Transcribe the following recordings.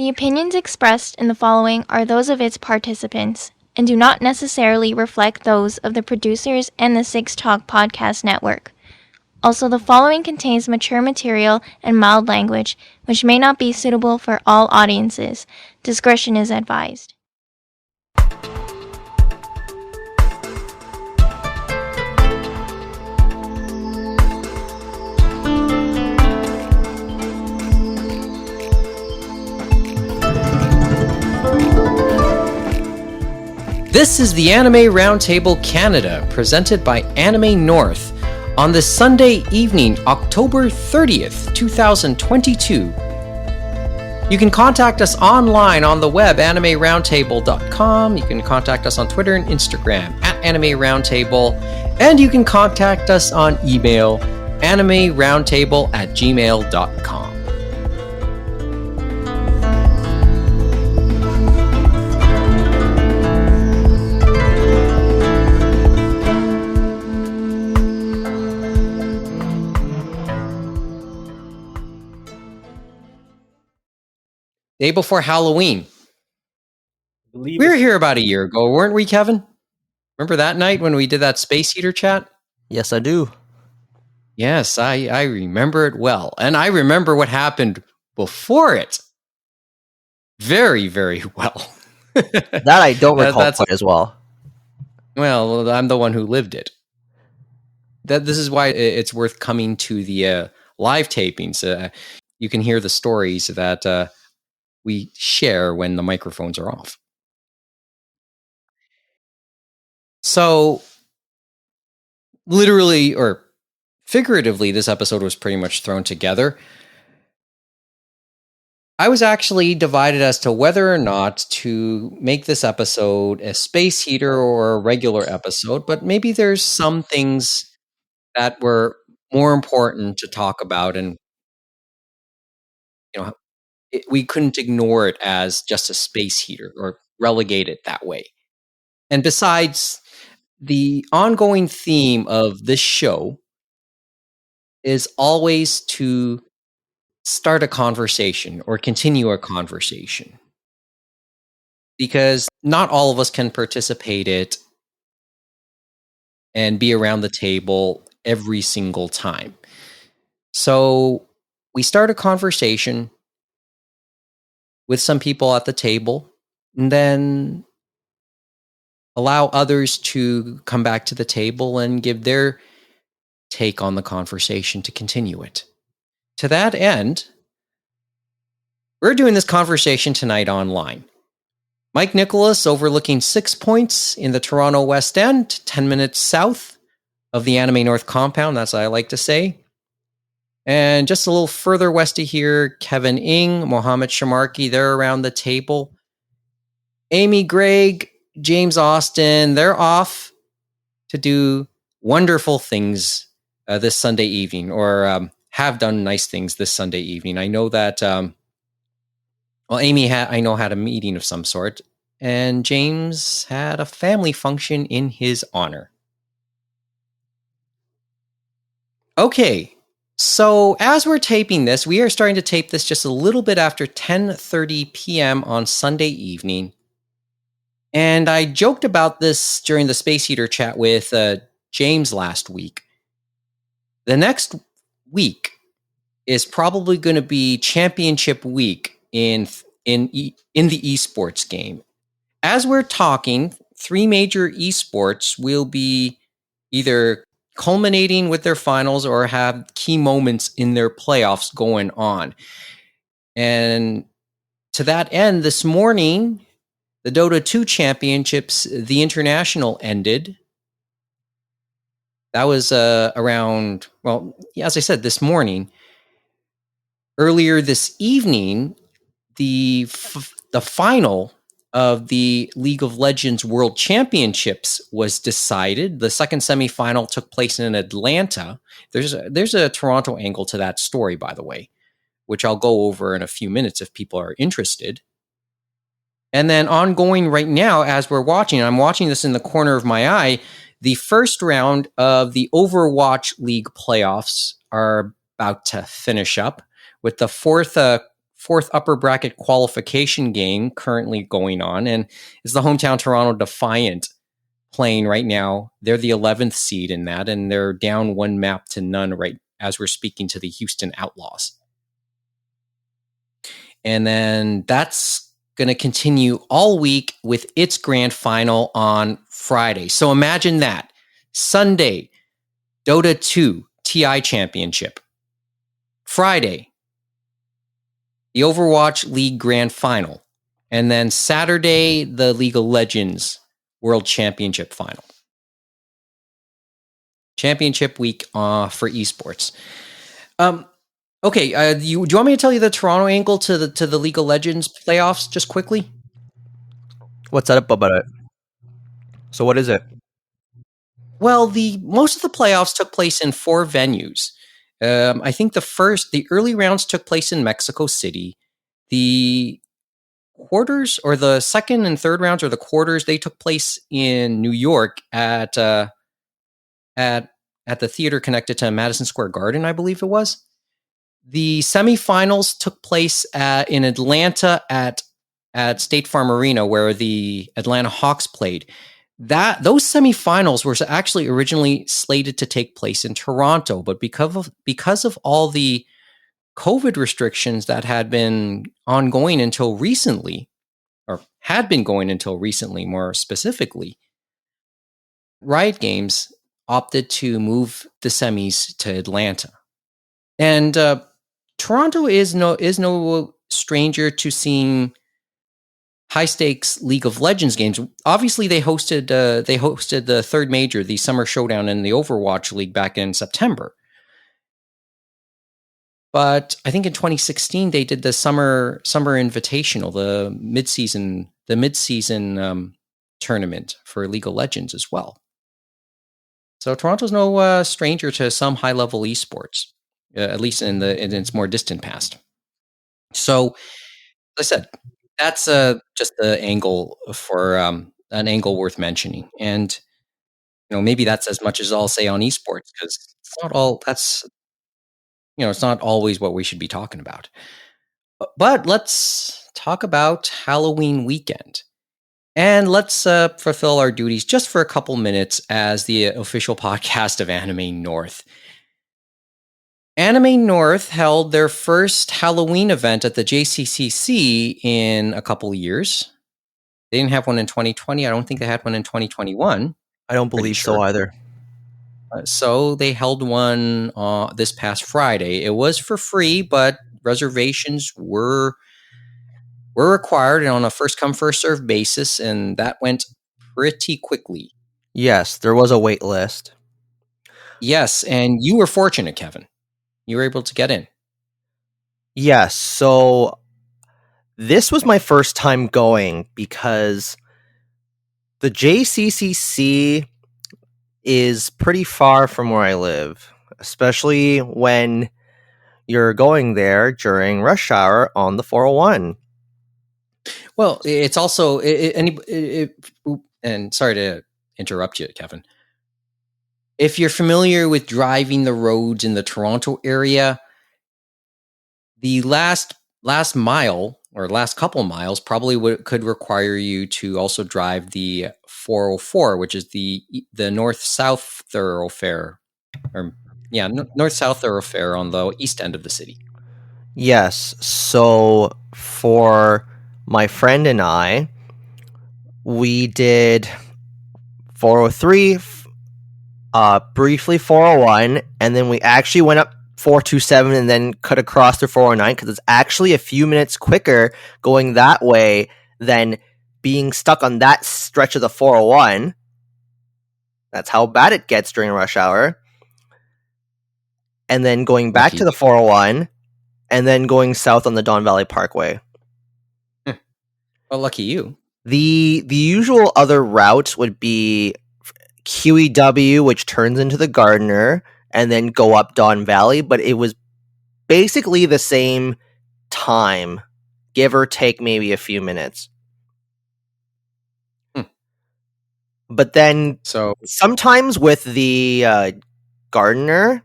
The opinions expressed in the following are those of its participants and do not necessarily reflect those of the producers and the Six Talk Podcast Network. Also, the following contains mature material and mild language, which may not be suitable for all audiences. Discretion is advised. This is the Anime Roundtable Canada, presented by Anime North, on this Sunday evening, October 30th, 2022. You can contact us online on the web, animeroundtable.com. You can contact us on Twitter and Instagram, @AnimeRoundtable. And you can contact us on email, animeroundtable@gmail.com. Day before Halloween. We were here about a year ago, weren't we, Kevin? Remember that night when we did that space heater chat? Yes, I do. Yes, I remember it well. And I remember what happened before it. Very, very well. That I don't recall quite as well. Well, I'm the one who lived it. This is why it's worth coming to the live tapings. You can hear the stories that we share when the microphones are off. So, literally or figuratively, this episode was pretty much thrown together. I was actually divided as to whether or not to make this episode a space heater or a regular episode, but maybe there's some things that were more important to talk about, and we couldn't ignore it as just a space heater or relegate it that way. And besides, the ongoing theme of this show is always to start a conversation or continue a conversation. Because not all of us can participate it and be around the table every single time. So we start a conversation with some people at the table, and then allow others to come back to the table and give their take on the conversation to continue it. To that end, we're doing this conversation tonight online. Mike Nicholas overlooking 6 points in the Toronto West End, 10 minutes south of the Anime North compound, that's what I like to say. And just a little further west of here, Kevin Ng, Mohammed Shamarki, they're around the table. Amy Gregg, James Austin, they're off to do wonderful things this Sunday evening, or have done nice things this Sunday evening. I know that, Amy I know had a meeting of some sort, and James had a family function in his honor. Okay. So as we're taping this, we are starting to tape this just a little bit after 10:30 p.m. on Sunday evening. And I joked about this during the Space Heater chat with James last week. The next week is probably going to be championship week in the esports game. As we're talking, 3 major esports will be either culminating with their finals or have key moments in their playoffs going on. And to that end, this morning, the Dota 2 championships, the international ended. That was around, well, as I said, this morning. Earlier this evening, the final of the League of Legends World Championships was decided. The second semifinal took place in Atlanta. There's a Toronto angle to that story, by the way, which I'll go over in a few minutes if people are interested. And then ongoing right now, as we're watching, I'm watching this in the corner of my eye, the first round of the Overwatch League playoffs are about to finish up, with the fourth fourth upper bracket qualification game currently going on, and it's the hometown Toronto Defiant playing right now. They're the 11th seed in that, and they're down 1-0 right as we're speaking to the Houston Outlaws. And then that's going to continue all week with its grand final on Friday. So imagine that. Sunday, Dota 2 TI Championship. Friday, the Overwatch League Grand Final. And then Saturday, the League of Legends World Championship Final. Championship week for esports. Okay, do you want me to tell you the Toronto angle to the League of Legends playoffs just quickly? What's that about it? So what is it? Well, most of the playoffs took place in 4 venues. I think the early rounds took place in Mexico City. The quarters, or the second and third rounds, or the quarters, they took place in New York at the theater connected to Madison Square Garden, I believe it was. The semifinals took place in Atlanta at State Farm Arena, where the Atlanta Hawks played. Those semifinals were actually originally slated to take place in Toronto, but because of all the COVID restrictions that had been ongoing until recently, or had been going until recently, more specifically, Riot Games opted to move the semis to Atlanta. And Toronto is no stranger to seeing high stakes League of Legends games. Obviously, they hosted the third major, the Summer Showdown, in the Overwatch League back in September. But I think in 2016 they did the Summer Invitational, the mid-season tournament for League of Legends as well. So Toronto's no stranger to some high level esports, at least in its more distant past. So, as I said, that's just the angle for an angle worth mentioning, and maybe that's as much as I'll say on esports, because it's not all. That's it's not always what we should be talking about. But let's talk about Halloween weekend, and let's fulfill our duties just for a couple minutes as the official podcast of Anime North. Anime North held their first Halloween event at the JCCC in a couple of years. They didn't have one in 2020. I don't think they had one in 2021. I don't believe so either. So they held one this past Friday. It was for free, but reservations were required on a first come first served basis, and that went pretty quickly. Yes, there was a wait list. Yes, and you were fortunate, Kevin. You were able to get in. Yes, so this was my first time going because the JCCC is pretty far from where I live, especially when you're going there during rush hour on the 401. Well, it's also and sorry to interrupt you, Kevin. If you're familiar with driving the roads in the Toronto area, the last mile or last couple miles probably could require you to also drive the 404, which is the north-south thoroughfare, north-south thoroughfare on the east end of the city. Yes, so for my friend and I, we did 403, briefly 401, and then we actually went up 427 and then cut across to 409 because it's actually a few minutes quicker going that way than being stuck on that stretch of the 401. That's how bad it gets during rush hour. And then going back to the 401 and then going south on the Don Valley Parkway. Well, lucky you. The usual other route would be QEW, which turns into the Gardner, and then go up Don Valley, but it was basically the same time, give or take maybe a few minutes. But then sometimes with the Gardner,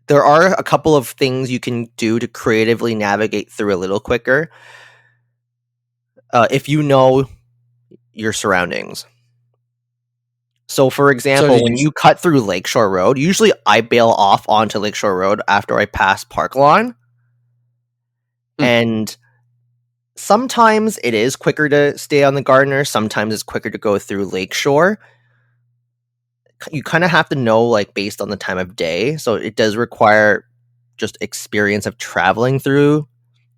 there are a couple of things you can do to creatively navigate through a little quicker if you know your surroundings. So, for example, did when you cut through Lakeshore Road, usually I bail off onto Lakeshore Road after I pass Park Lawn. And sometimes it is quicker to stay on the Gardner. Sometimes it's quicker to go through Lakeshore. You kind of have to know, like, based on the time of day. So it does require just experience of traveling through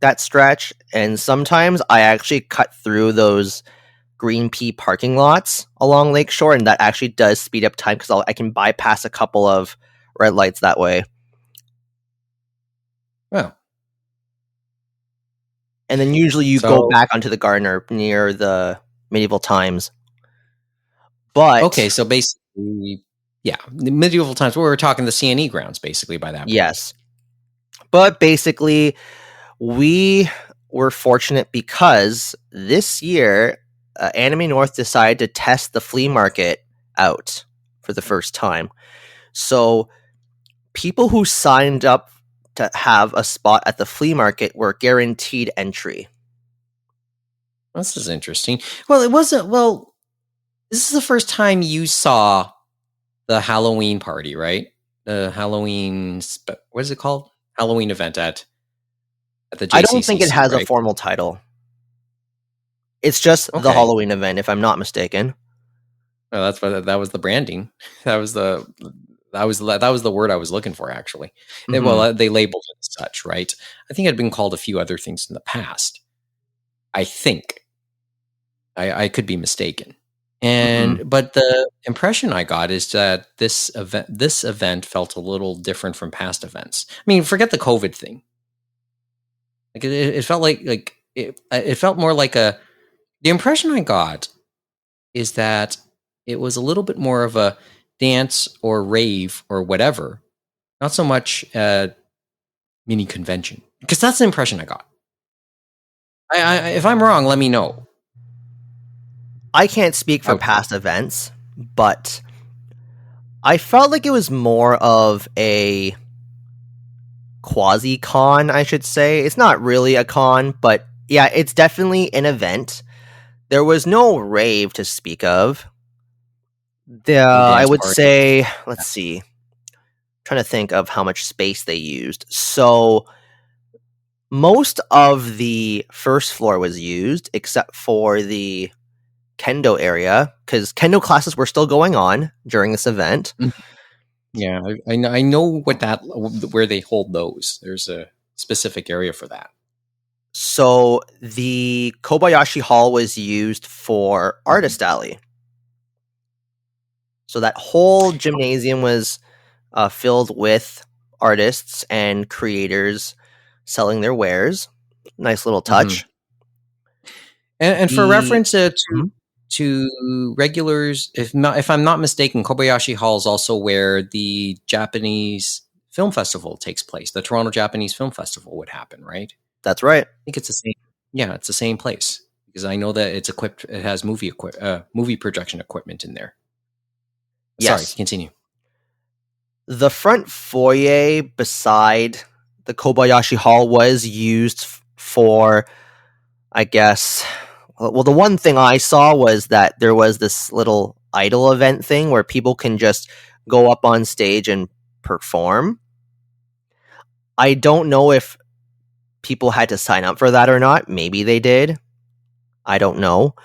that stretch. And sometimes I actually cut through those green pea parking lots along Lakeshore, and that actually does speed up time because I can bypass a couple of red lights that way. Well, and then usually you go back onto the Gardner near the medieval times. But okay, so basically, yeah, the medieval times. We were talking the CNE grounds, basically by that point. Yes, but basically, we were fortunate because this year, Anime North decided to test the flea market out for the first time. So people who signed up to have a spot at the flea market were guaranteed entry. This is interesting. Well, it wasn't. Well, this is the first time you saw the Halloween party, right? The Halloween. What is it called? Halloween event at the JCCC. I don't think it has a formal title. It's just the Halloween event, if I'm not mistaken. Oh, that's what that was the branding. That was the word I was looking for, actually. Mm-hmm. Well, they labeled it as such, right? I think it had been called a few other things in the past. I think. I could be mistaken. And but the impression I got is that this event felt a little different from past events. I mean, forget the COVID thing. Like it felt like it felt more like the impression I got is that it was a little bit more of a dance or rave or whatever, not so much a mini convention, because that's the impression I got. If I'm wrong, let me know. I can't speak for past events, but I felt like it was more of a quasi-con, I should say. It's not really a con, but yeah, it's definitely an event. There was no rave to speak of. I would say, let's see. I'm trying to think of how much space they used. So most of the first floor was used, except for the kendo area, because kendo classes were still going on during this event. Yeah, I know where they hold those. There's a specific area for that. So the Kobayashi Hall was used for Artist Alley. So that whole gymnasium was filled with artists and creators selling their wares. Nice little touch. And for reference to regulars, if I'm not mistaken, Kobayashi Hall is also where the Japanese Film Festival takes place. The Toronto Japanese Film Festival would happen, right? That's right. I think it's the same. Yeah, it's the same place because I know that it's equipped. It has movie projection equipment in there. Yes. Sorry, continue. The front foyer beside the Kobayashi Hall was used for, I guess. Well, the one thing I saw was that there was this little idol event thing where people can just go up on stage and perform. I don't know if people had to sign up for that or not. Maybe they did. I don't know.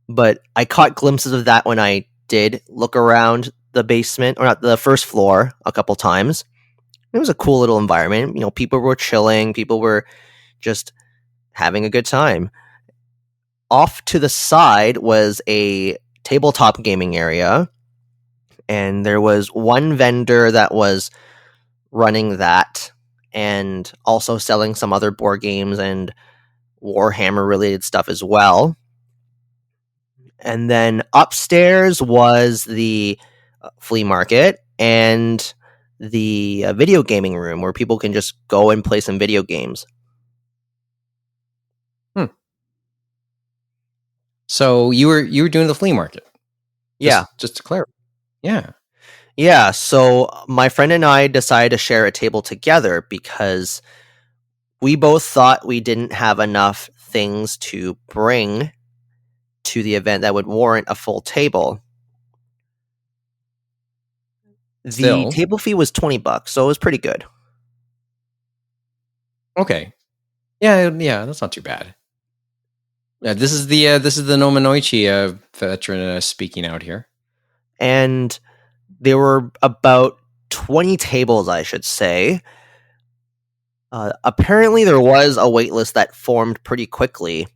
But I caught glimpses of that when I did look around the basement, or not the first floor, a couple times. It was a cool little environment. You know, people were chilling. People were just having a good time. Off to the side was a tabletop gaming area, and there was one vendor that was running that and also selling some other board games and Warhammer related stuff as well. And then upstairs was the flea market and the video gaming room where people can just go and play some video games. So you were doing the flea market? Yeah. Just to clarify. Yeah. Yeah, so my friend and I decided to share a table together because we both thought we didn't have enough things to bring to the event that would warrant a full table. The Still, table fee was $20, so it was pretty good. okay. Yeah, that's not too bad. This is the Nominoichi veteran speaking out here. And there were about 20 tables, I should say. Apparently, there was a wait list that formed pretty quickly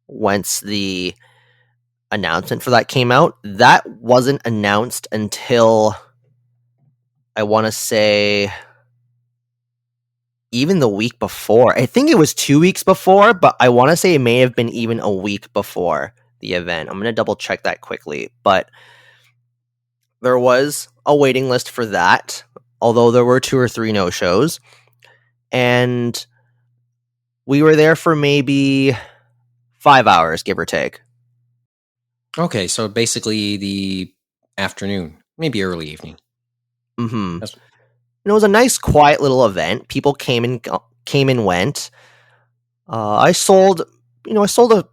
once the announcement for that came out. That wasn't announced until, I want to say, even the week before. I think it was 2 weeks before, but I want to say it may have been even a week before the event. I'm going to double check that quickly. But there was a waiting list for that, although there were 2 or 3 no-shows. And we were there for maybe 5 hours, give or take. Okay, so basically the afternoon, maybe early evening. Mm-hmm. That's- And it was a nice, quiet little event. People came and went. I sold a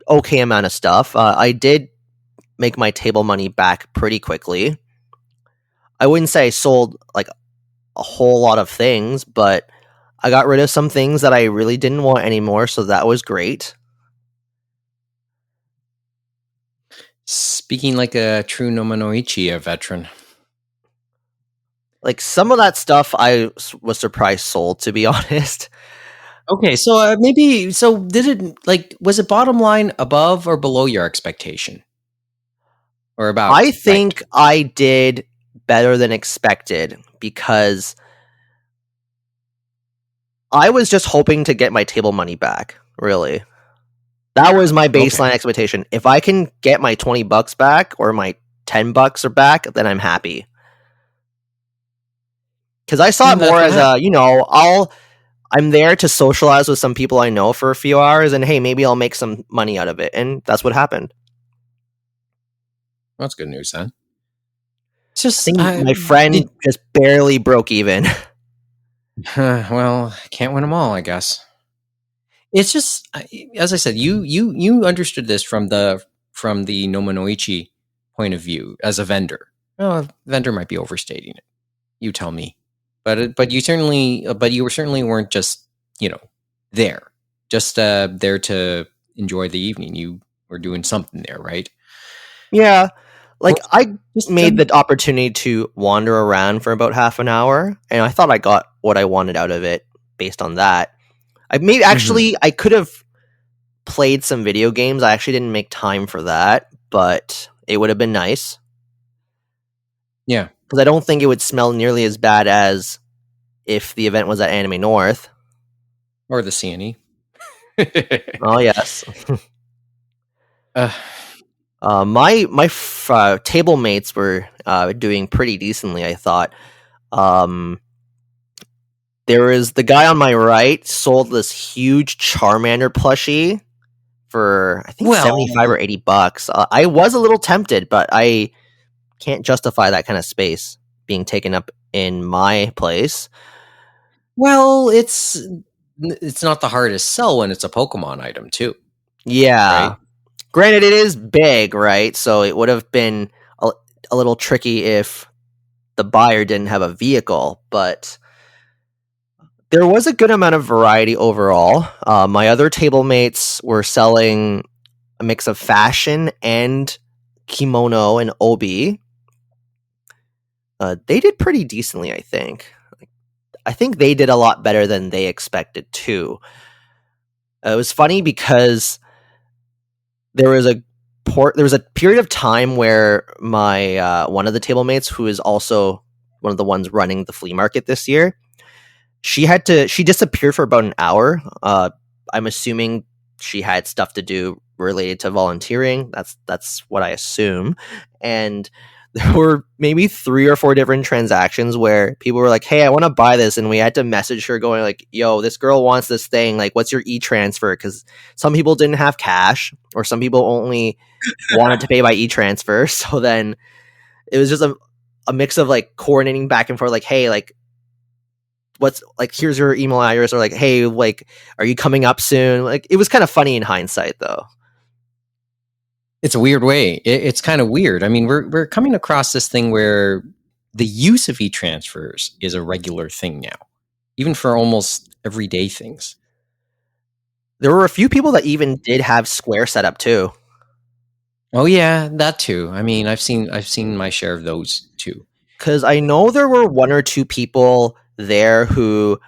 okay amount of stuff. I did make my table money back pretty quickly. I wouldn't say I sold like a whole lot of things, but I got rid of some things that I really didn't want anymore, so that was great. Speaking like a true Nominoichi veteran. Like some of that stuff I was surprised sold, to be honest. Okay, so did it was it bottom line above or below your expectation? Or about I think I did better than expected because I was just hoping to get my table money back, really. That was my baseline expectation. If I can get my $20 back or my $10 are back, then I'm happy. Because I saw it more as I'm there to socialize with some people I know for a few hours, and hey, maybe I'll make some money out of it, and that's what happened. That's good news, then. It's I just think my friend just barely broke even. well, can't win them all, I guess. It's just, as I said, you understood this from the Nominoichi point of view as a vendor. Oh, a vendor might be overstating it. You tell me, but you certainly weren't just there, just there to enjoy the evening. You were doing something there, right? Yeah, like I Just made the opportunity to wander around for about half an hour, and I thought I got what I wanted out of it based on that. I could have played some video games. I actually didn't make time for that, but it would have been nice. Yeah, because I don't think it would smell nearly as bad as if the event was at Anime North or the CNE. Oh yes. uh, my table mates were doing pretty decently, I thought. There was the guy on my right sold this huge Charmander plushie for I think 75 or $80. I was a little tempted, but I can't justify that kind of space being taken up in my place. Well, it's not the hardest sell when it's a Pokemon item too. Yeah. Right? Granted, it is big, right? So it would have been a little tricky if the buyer didn't have a vehicle, but there was a good amount of variety overall. My other table mates were selling a mix of fashion and kimono and obi. They did pretty decently, I think. I think they did a lot better than they expected too. It was funny because there was a period of time where my one of the table mates, who is also one of the ones running the flea market this year, she disappeared for about an hour. I'm assuming she had stuff to do related to volunteering. That's what I assume. And there were maybe 3 or 4 different transactions where people were like, "Hey, I want to buy this," and we had to message her going like, "Yo, this girl wants this thing. Like, what's your e-transfer?" Because some people didn't have cash, or some people only wanted to pay by e-transfer. So then it was just a mix of like coordinating back and forth, like, hey, like, what's like, here's your email address, or like, hey, like, are you coming up soon? Like, it was kind of funny in hindsight, though. It's a weird way. It's kind of weird. I mean, we're coming across this thing where the use of e-transfers is a regular thing now, even for almost everyday things. There were a few people that even did have Square set up too. Oh yeah, that too. I mean, I've seen my share of those too. Because I know there were one or two people there who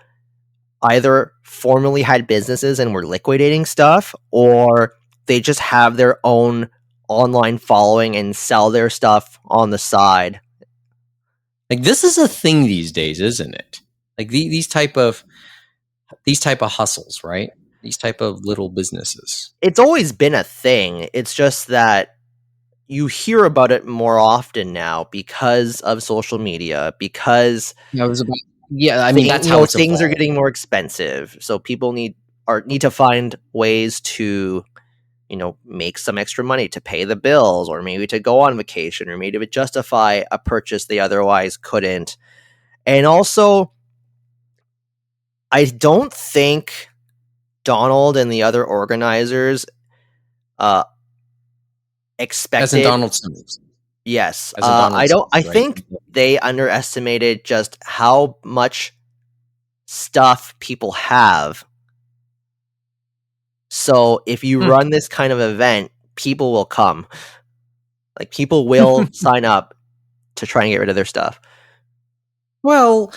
either formerly had businesses and were liquidating stuff, or they just have their own online following and sell their stuff on the side. Like, this is a thing these days, isn't it? Like these type of hustles, right? These type of little businesses. It's always been a thing. It's just that you hear about it more often now because of social media, because I mean, that's how it's things are evolved. getting more expensive, so people need to find ways to, make some extra money to pay the bills, or maybe to go on vacation, or maybe to justify a purchase they otherwise couldn't. And also, I don't think Donald and the other organizers expected. As in Donald Simmons. Yes, As in Donald I don't. I Simmons, right? think they underestimated just how much stuff people have. So if you run this kind of event, people will come. Like, people will sign up to try and get rid of their stuff. Well,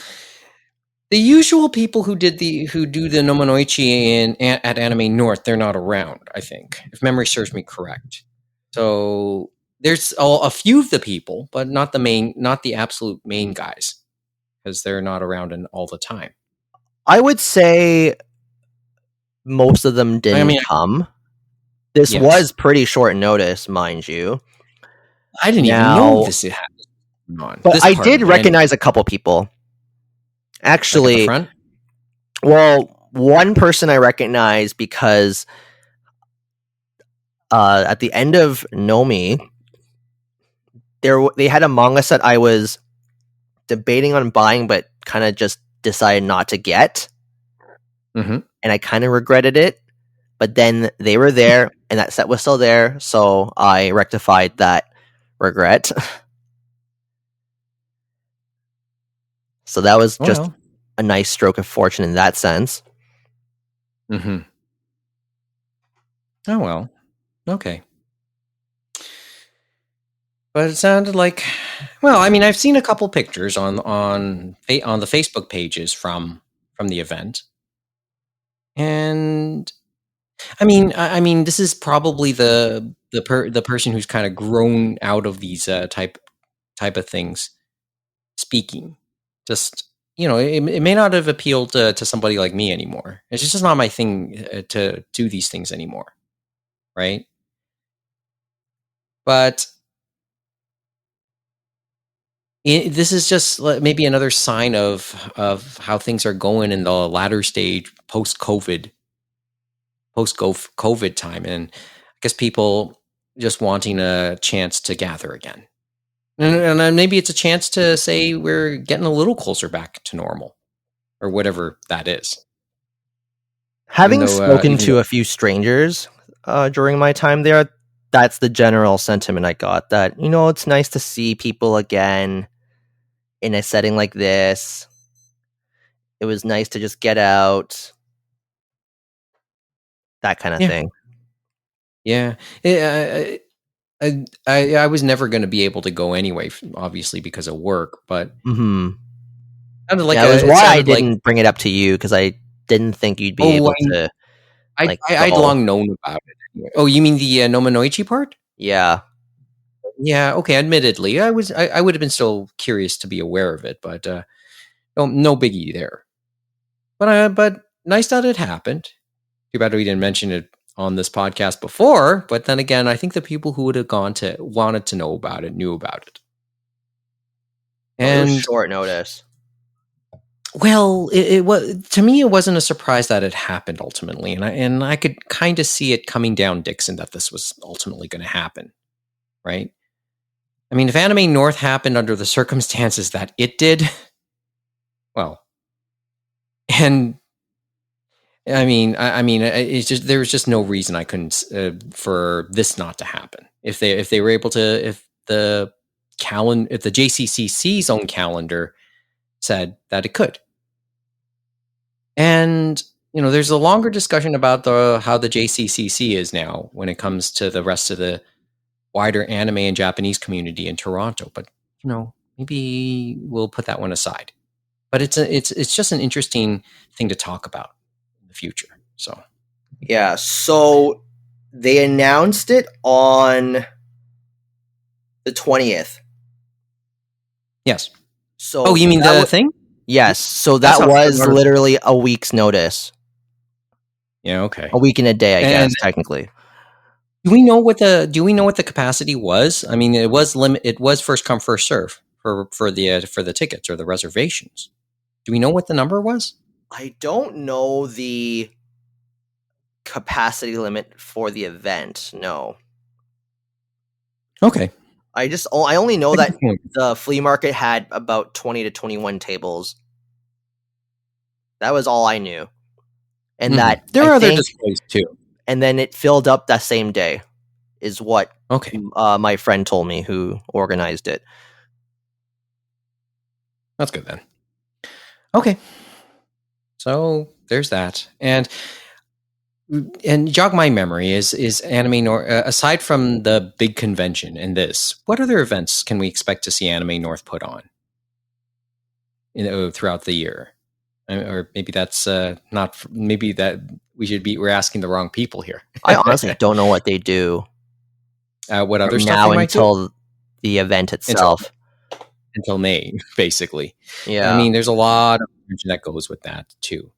the usual people who do the Nominoichi at Anime North, they're not around, I think, if memory serves me correct. So there's a few of the people, but not the absolute main guys, because they're not around all the time. I would say most of them didn't come. This was pretty short notice, mind you. I didn't even know this happened. But I did recognize a couple people. Actually, like at the front? Well, one person I recognize because at the end of Nomi, they had a manga set I was debating on buying, but kind of just decided not to get. Mm-hmm. And I kind of regretted it. But then they were there, and that set was still there, so I rectified that regret. So that was just a nice stroke of fortune in that sense. Mm-hmm. Oh, well. Okay. But it sounded like, well, I mean, I've seen a couple pictures on the Facebook pages from the event. And I mean, this is probably the person who's kind of grown out of these type of things speaking. Just, it may not have appealed to somebody like me anymore. It's just not my thing to do these things anymore, right? But this is just maybe another sign of how things are going in the latter stage post-COVID time, and I guess people just wanting a chance to gather again. And maybe it's a chance to say we're getting a little closer back to normal, or whatever that is. Having spoken to a few strangers during my time there, that's the general sentiment I got. That, it's nice to see people again in a setting like this. It was nice to just get out. That kind of thing. Yeah. I was never going to be able to go anyway, obviously, because of work, but that was why I didn't bring it up to you, because I didn't think you'd be able to. I'd long known about it. Oh, you mean the Nominoichi part? Yeah. Yeah. Okay. Admittedly, I would have been still curious to be aware of it, but no biggie there. But nice that it happened. Too bad we didn't mention it on this podcast before. But then again, I think the people who would have wanted to know about it knew about it. And it was short notice. Well, it was, to me, it wasn't a surprise that it happened ultimately, and I could kind of see it coming down Dixon that this was ultimately going to happen, right? I mean, if Anime North happened under the circumstances that it did, well, and I mean, it's just there was just no reason I couldn't for this not to happen. If they were able to, if the JCCC's own calendar said that it could, and there's a longer discussion about how the JCCC is now when it comes to the rest of the wider anime and Japanese community in Toronto. But maybe we'll put that one aside. But it's just an interesting thing to talk about in the future. So yeah, so they announced it on the 20th. Yes. So oh, you mean the thing? Yes. So that was literally a week's notice. Yeah. Okay. A week and a day, I guess, technically. Do we know what the capacity was? I mean, it was It was first come first serve for the tickets or the reservations. Do we know what the number was? I don't know the capacity limit for the event. No. Okay. I only know that the flea market had about 20 to 21 tables. That was all I knew. And that there are other displays too. And then it filled up that same day, is what my friend told me who organized it. That's good then. Okay. So there's that. And jog my memory, is Anime North, aside from the big convention and this, what other events can we expect to see Anime North put on throughout the year? Or maybe that's not, maybe that we're asking the wrong people here. I honestly don't know what they do. What other stuff now they might until do? The event itself. Until May, basically. Yeah. I mean, there's a lot of that goes with that too.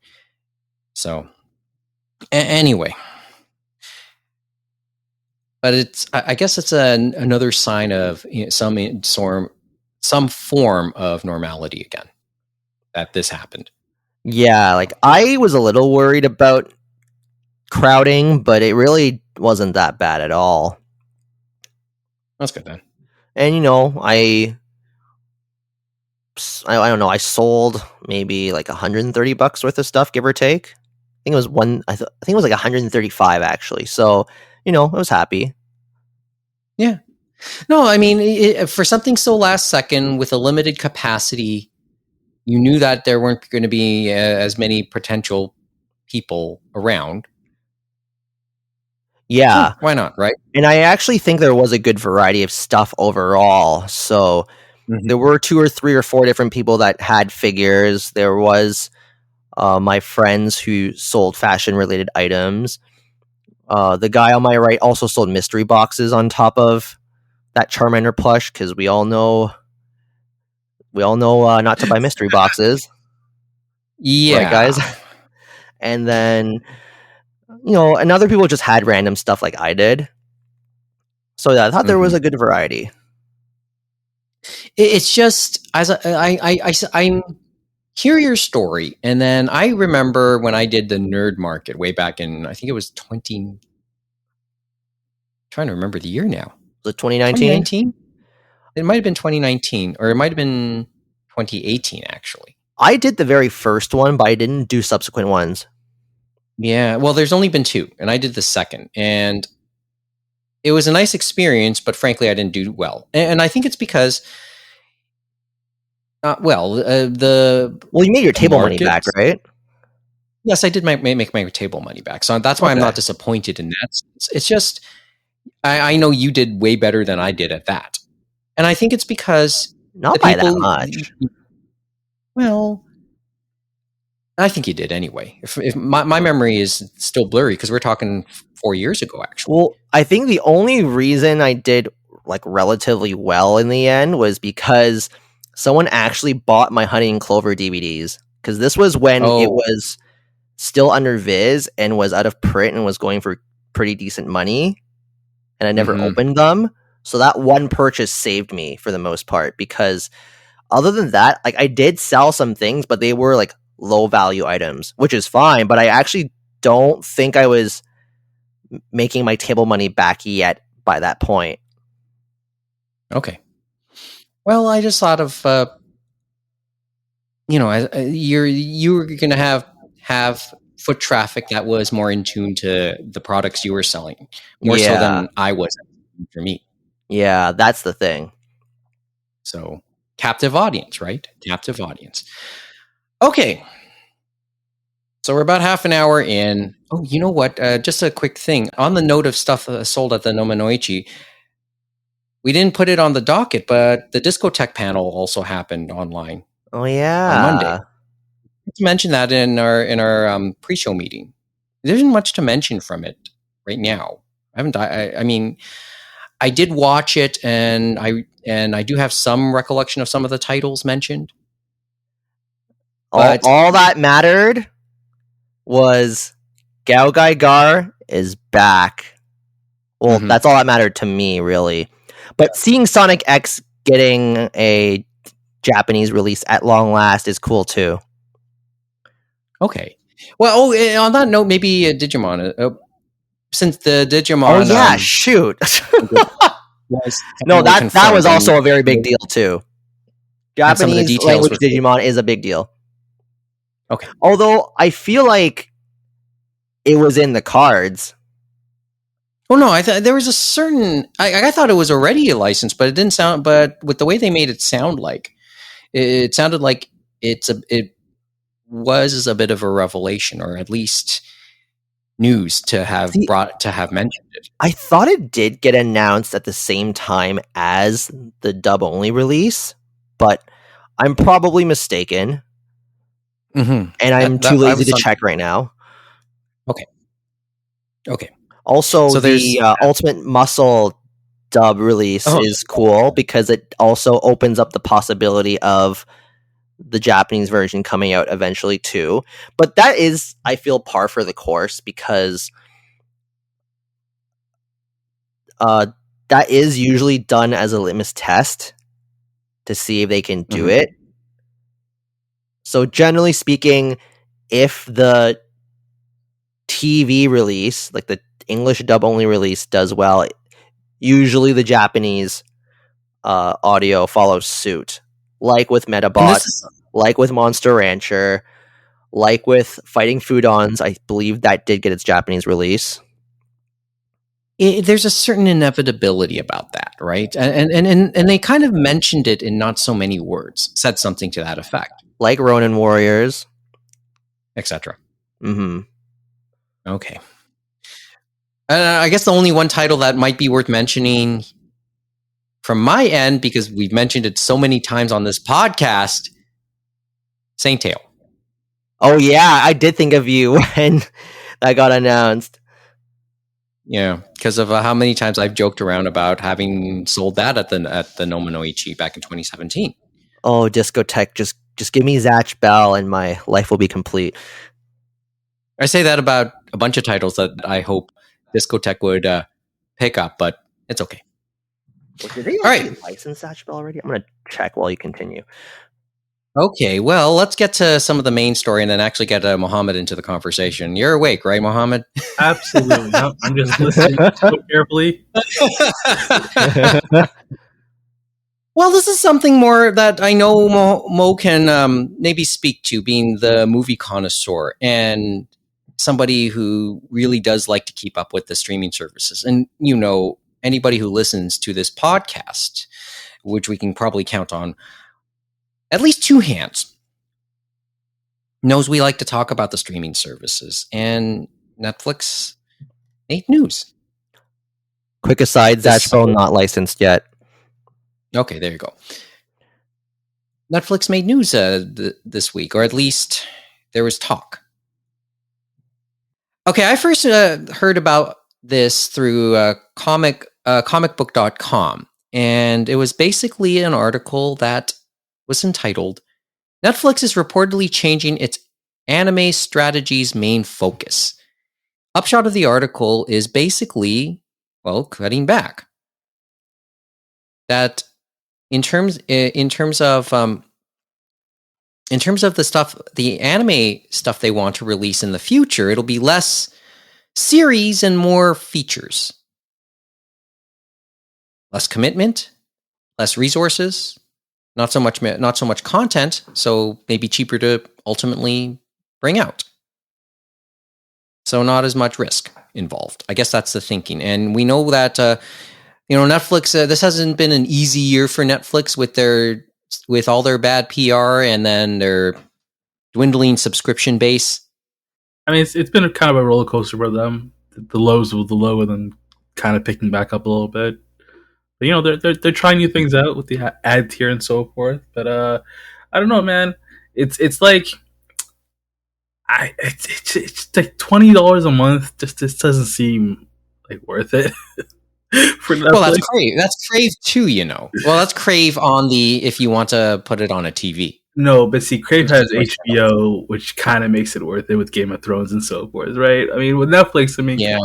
So anyway, but I guess it's another sign of some form of normality again, that this happened. Yeah, like I was a little worried about crowding, but it really wasn't that bad at all. That's good then. And I don't know, I sold maybe like $130 worth of stuff, give or take. I think it was I think it was like 135 actually. So, I was happy. Yeah. No, I mean, for something so last second with a limited capacity, you knew that there weren't going to be as many potential people around. Yeah. Why not, right? And I actually think there was a good variety of stuff overall. So there were 2 or 3 or 4 different people that had figures. There was my friends who sold fashion-related items. The guy on my right also sold mystery boxes on top of that Charmander plush, because we all know not to buy mystery boxes. Yeah, right, guys. And then and other people just had random stuff like I did. So yeah, I thought there was a good variety. It's just, as I hear your story, and then I remember when I did the nerd market way back in, I think it was trying to remember the year now. Was it 2019? 2019? It might have been 2019, or it might have been 2018, actually. I did the very first one, but I didn't do subsequent ones. Yeah, well, there's only been 2, and I did the second, and it was a nice experience, but frankly, I didn't do well. And I think it's because, you made your table money back, right? Yes, I did make my table money back. So that's why I'm not disappointed in that sense. It's just, I know you did way better than I did at that. And I think it's because... Not by that much. Well, I think you did anyway. If my memory is still blurry, because we're talking 4 years ago, actually. Well, I think the only reason I did like relatively well in the end was because someone actually bought my Honey and Clover DVDs. Because this was when it was still under Viz and was out of print and was going for pretty decent money. And I never opened them. So that one purchase saved me for the most part, because other than that, like I did sell some things, but they were like low value items, which is fine. But I actually don't think I was making my table money back yet by that point. Okay. Well, I just thought of you were going to have foot traffic that was more in tune to the products you were selling, more so than I was for me. Yeah, that's the thing. So captive audience, right? Captive audience. Okay. So we're about half an hour in. Oh, you know what? Just a quick thing. On the note of stuff sold at the Nominoichi, we didn't put it on the docket, but the Discotek panel also happened online. Oh yeah, on Monday. Let's mention that in our pre-show meeting. There isn't much to mention from it right now. I mean, I did watch it, and I do have some recollection of some of the titles mentioned. All that mattered was Gao Gai Gar is back. Well, that's all that mattered to me, really. But seeing Sonic X getting a Japanese release at long last is cool too. Okay. Well, on that note, maybe Digimon. Since the Digimon. Oh yeah, shoot. No, that was also a very big deal too. Japanese language Digimon is a big deal. Okay. Although I feel like it was in the cards. Oh no, I thought there was a certain. I thought it was already a license, but it didn't sound. But with the way they made it sound like, it sounded like it was a bit of a revelation, or at least news to have mentioned it. I thought it did get announced at the same time as the dub only release, but I'm probably mistaken. Mm-hmm. And I'm too lazy to check right now. Okay. Also, so the Ultimate Muscle dub release is cool because it also opens up the possibility of the Japanese version coming out eventually too. But that is, I feel, par for the course because that is usually done as a litmus test to see if they can do it. So generally speaking, if the TV release, like the English dub only release, does well, usually the Japanese audio follows suit. Like with Metabot, like with Monster Rancher, like with Fighting Foodons, I believe that did get its Japanese release. There's a certain inevitability about that, right? And they kind of mentioned it in not so many words, said something to that effect. Like Ronin Warriors. Etc. Mm-hmm. Okay. I guess the only one title that might be worth mentioning from my end, because we've mentioned it so many times on this podcast, Saint Tail. Oh yeah, I did think of you when that got announced. Yeah, because of how many times I've joked around about having sold that at the Nominoichi back in 2017. Oh, Discotek, just give me Zatch Bell and my life will be complete. I say that about a bunch of titles that I hope Discotek would pick up, but it's okay. Well, did they actually license Zatch Bell already? I'm going to check while you continue. Okay, well, let's get to some of the main story and then actually get Mohammed into the conversation. You're awake, right, Mohammed? Absolutely. No, I'm just listening so carefully. Well, this is something more that I know Mo can maybe speak to, being the movie connoisseur and somebody who really does like to keep up with the streaming services. And, you know, anybody who listens to this podcast, which we can probably count on at least two hands, knows we like to talk about the streaming services, and Netflix made news. Quick aside, Zatch Bell not licensed yet. Okay, there you go. Netflix made news this week, or at least there was talk. Okay, I first heard about this through comicbook.com, and it was basically an article that was entitled, Netflix is reportedly changing its anime strategy's main focus. Upshot of the article is basically, well, cutting back. That in terms of the stuff, the anime stuff they want to release in the future, it'll be less series and more features. Less commitment, less resources, not so much content, so maybe cheaper to ultimately bring out. So not as much risk involved. I guess that's the thinking. And we know that Netflix. This hasn't been an easy year for Netflix with all their bad PR and then their dwindling subscription base. I mean, it's been a kind of a roller coaster for them. The lows of the low, and then kind of picking back up a little bit. But, they're trying new things out with the ad tier and so forth. But I don't know, man. It's like it's like $20 a month. Just doesn't seem like worth it. For Netflix. Well, that's Crave. That's Crave too, Well, that's Crave on if you want to put it on a TV. No, but see, Crave has HBO, which kind of makes it worth it with Game of Thrones and so forth, right? I mean, with Netflix, yeah.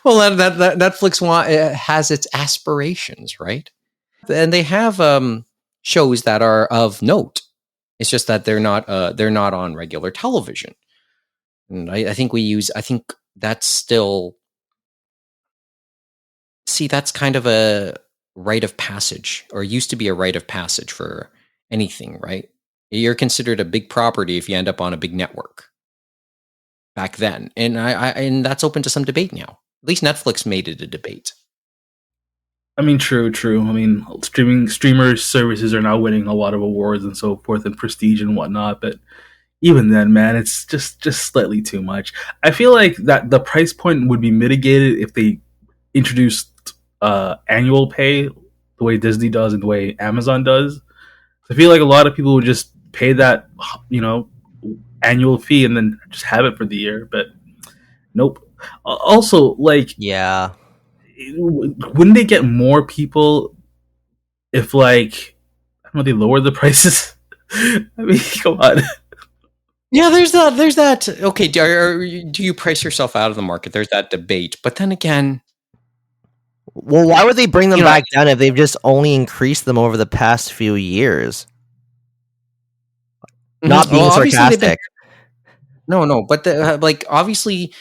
Well, that Netflix has its aspirations, right? And they have shows that are of note. It's just that they're not on regular television. And I think that's still. See, that's kind of a rite of passage, or used to be a rite of passage for anything, right? You're considered a big property if you end up on a big network. Back then, and and that's open to some debate now. At least Netflix made it a debate. I mean, true. I mean, streamer services are now winning a lot of awards and so forth, and prestige and whatnot. But even then, man, it's just slightly too much. I feel like that the price point would be mitigated if they introduced annual pay the way Disney does and the way Amazon does. I feel like a lot of people would just pay that annual fee and then just have it for the year. But nope. Also, like, yeah, wouldn't they get more people if, like, I don't know, they lower the prices? I mean, come on. Yeah, there's that. Okay, do you price yourself out of the market? There's that debate. But then again, well, why would they bring them back down if they've just only increased them over the past few years? Not being sarcastic. No, but obviously,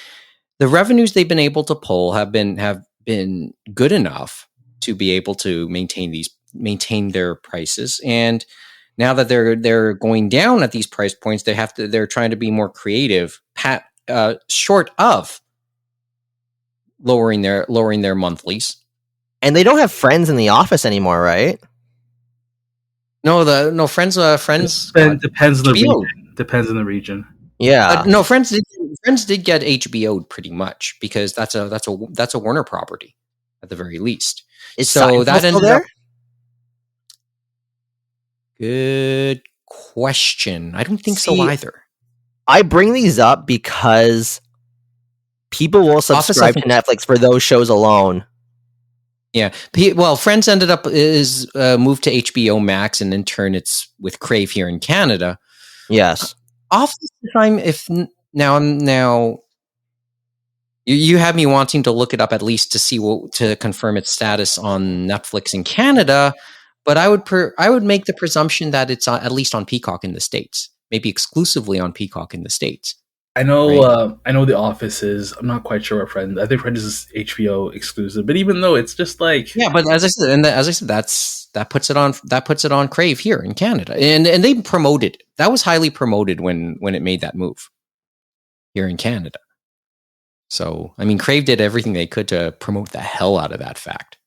the revenues they've been able to pull have been good enough to be able to maintain their prices. And now that they're going down at these price points, they're trying to be more creative, short of lowering their monthlies. And they don't have Friends in the office anymore, right? No, Friends. Depends on the region. Depends on the region. Yeah. No, Friends did get HBO'd pretty much because that's a Warner property at the very least. So that ended there? Good question. I don't think so either. I bring these up because people will subscribe to Netflix for those shows alone. Yeah. Well, Friends ended up moved to HBO Max, and in turn, it's with Crave here in Canada. Yes. Off the time, now you have me wanting to look it up at least to confirm its status on Netflix in Canada, but I would make the presumption that it's at least on Peacock in the States, maybe exclusively on Peacock in the States. I know. Right? I know The Office is. I'm not quite sure what Friends. I think Friends is HBO exclusive. But even though it's just like, yeah. But as I said, that puts it on Crave here in Canada, and they promoted it. That was highly promoted when it made that move here in Canada. So I mean, Crave did everything they could to promote the hell out of that fact.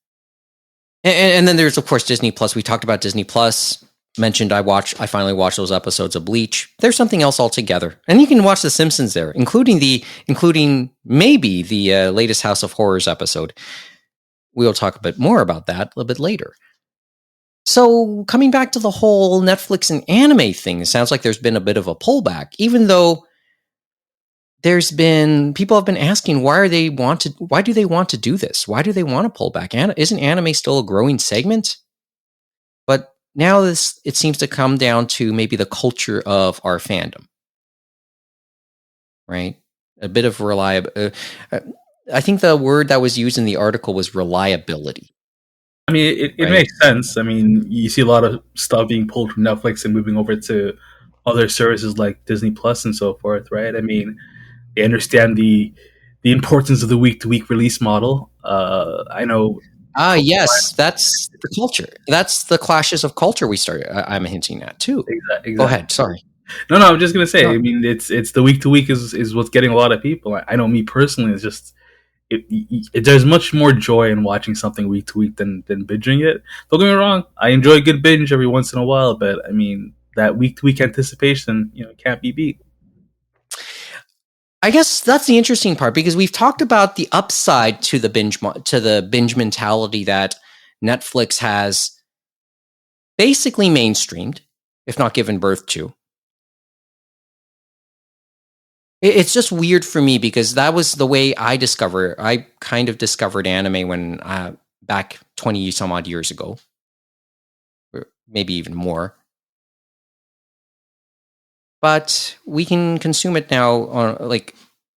And then there's of course Disney Plus. We talked about Disney Plus. Mentioned I finally watched those episodes of Bleach. There's something else altogether, and you can watch the Simpsons there, including maybe the latest House of Horrors episode. We'll talk a bit more about that a little bit later. So coming back to the whole Netflix and anime thing, it sounds like there's been a bit of a pullback, even though people have been asking why do they want to do this? Why do they want to pull back? Isn't anime still a growing segment? But now it seems to come down to maybe the culture of our fandom, right? A bit of reliability. I think the word that was used in the article was reliability. I mean, it right? Makes sense. I mean, you see a lot of stuff being pulled from Netflix and moving over to other services like Disney Plus and so forth, right? I mean, they understand the importance of the week-to-week release model. I know Yes, that's the culture. That's the clashes of culture we started. I'm hinting at too. Exactly. Go ahead. Sorry. No, I'm just gonna say. No. I mean, it's the week to week is what's getting a lot of people. I know me personally. It's just there's much more joy in watching something week to week than binging it. Don't get me wrong. I enjoy a good binge every once in a while, but I mean that week to week anticipation, can't be beat. I guess that's the interesting part because we've talked about the upside to the binge mentality that Netflix has basically mainstreamed, if not given birth to. It's just weird for me because that was the way I kind of discovered anime when back 20 some odd years ago, or maybe even more. But we can consume it now on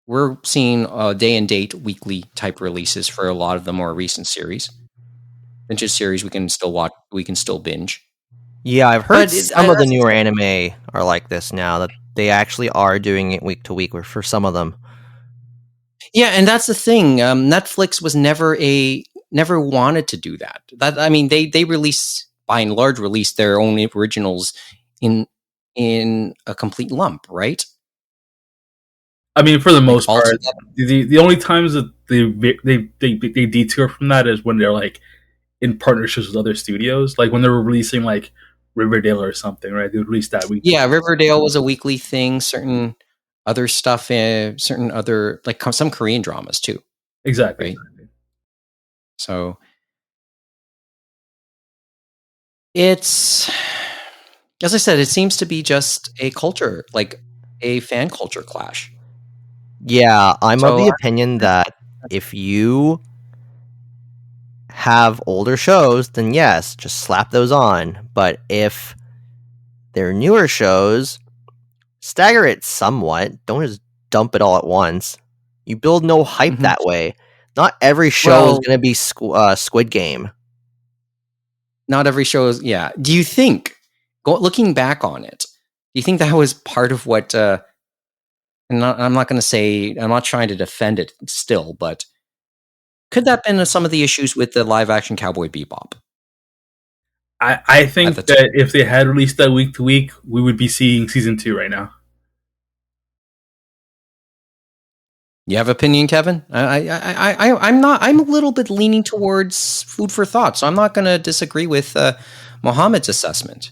we're seeing day and date weekly type releases for a lot of the more recent series. Vintage series we can still watch, we can still binge. Yeah, I've heard some of the newer anime are like this now, that they actually are doing it week to week for some of them. Yeah, and that's the thing. Netflix was never wanted to do that. I mean, they release, by and large, release their own originals in a complete lump, right? I mean, for the most part, the only times that they detour from that is when they're like in partnerships with other studios, like when they were releasing like Riverdale or something, right? They would release that week. Yeah, Riverdale was a weekly thing. Certain other stuff, certain other some Korean dramas too. Exactly. Right? So it's, as I said, it seems to be just a culture, like a fan culture clash. Yeah, I'm of the opinion that if you have older shows, then yes, just slap those on. But if they're newer shows, stagger it somewhat. Don't just dump it all at once. You build no hype that way. Not every show is going to be Squid Game. Not every show is, yeah. Do you think, looking back on it, do you think that was part of what, I'm not going to say, I'm not trying to defend it still, but could that have been some of the issues with the live action Cowboy Bebop? I think that if they had released that week to week, we would be seeing season 2 right now. You have opinion, Kevin? I'm not. I'm a little bit leaning towards food for thought, so I'm not going to disagree with Mohammed's assessment.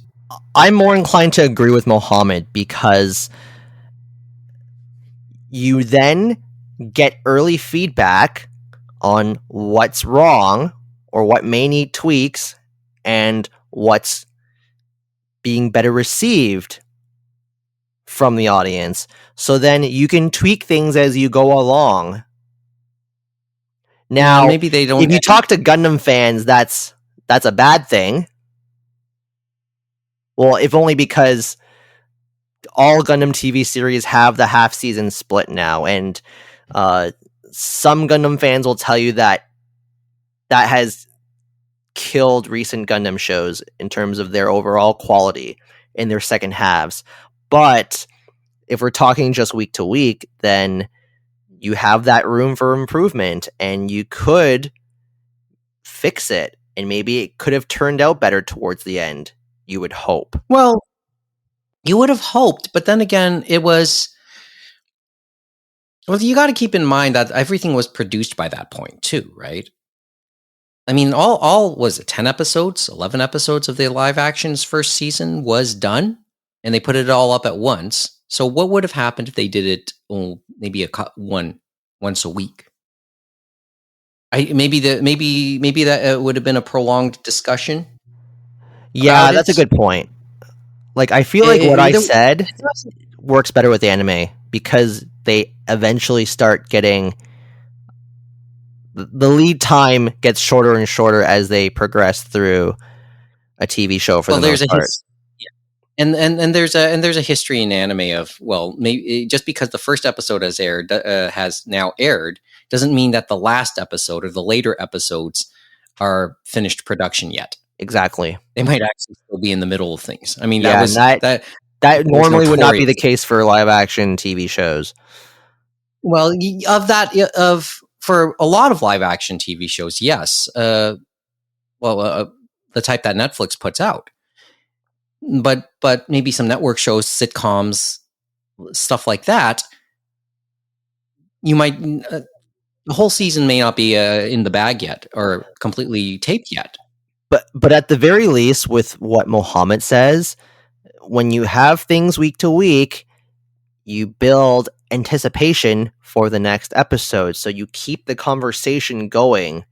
I'm more inclined to agree with Mohammed because you then get early feedback on what's wrong or what may need tweaks and what's being better received from the audience. So then you can tweak things as you go along. Now, maybe they don't. If you talk to Gundam fans, that's a bad thing. Well, if only because all Gundam TV series have the half season split now, and some Gundam fans will tell you that has killed recent Gundam shows in terms of their overall quality in their second halves. But if we're talking just week to week, then you have that room for improvement and you could fix it, and maybe it could have turned out better towards the end, you would hope. Well, you would have hoped, but then again, it was... Well, you got to keep in mind that everything was produced by that point too, right? I mean, all was it 10 episodes, 11 episodes of the live action's first season was done, and they put it all up at once. So what would have happened if they did it maybe once a week? Maybe that would have been a prolonged discussion. Yeah, that's a good point. Like, I feel like what I said works better with anime because they eventually start getting... The lead time gets shorter and shorter as they progress through a TV show for the most part. And there's a history in anime of, well, maybe just because the first episode has now aired doesn't mean that the last episode or the later episodes are finished production yet. Exactly. They might actually still be in the middle of things. I mean, that normally would not be the case for live action TV shows. Well, for a lot of live action TV shows, yes. the type that Netflix puts out. But maybe some network shows, sitcoms, stuff like that, you might the whole season may not be in the bag yet or completely taped yet. But at the very least, with what Mohammed says, when you have things week to week, you build anticipation for the next episode, so you keep the conversation going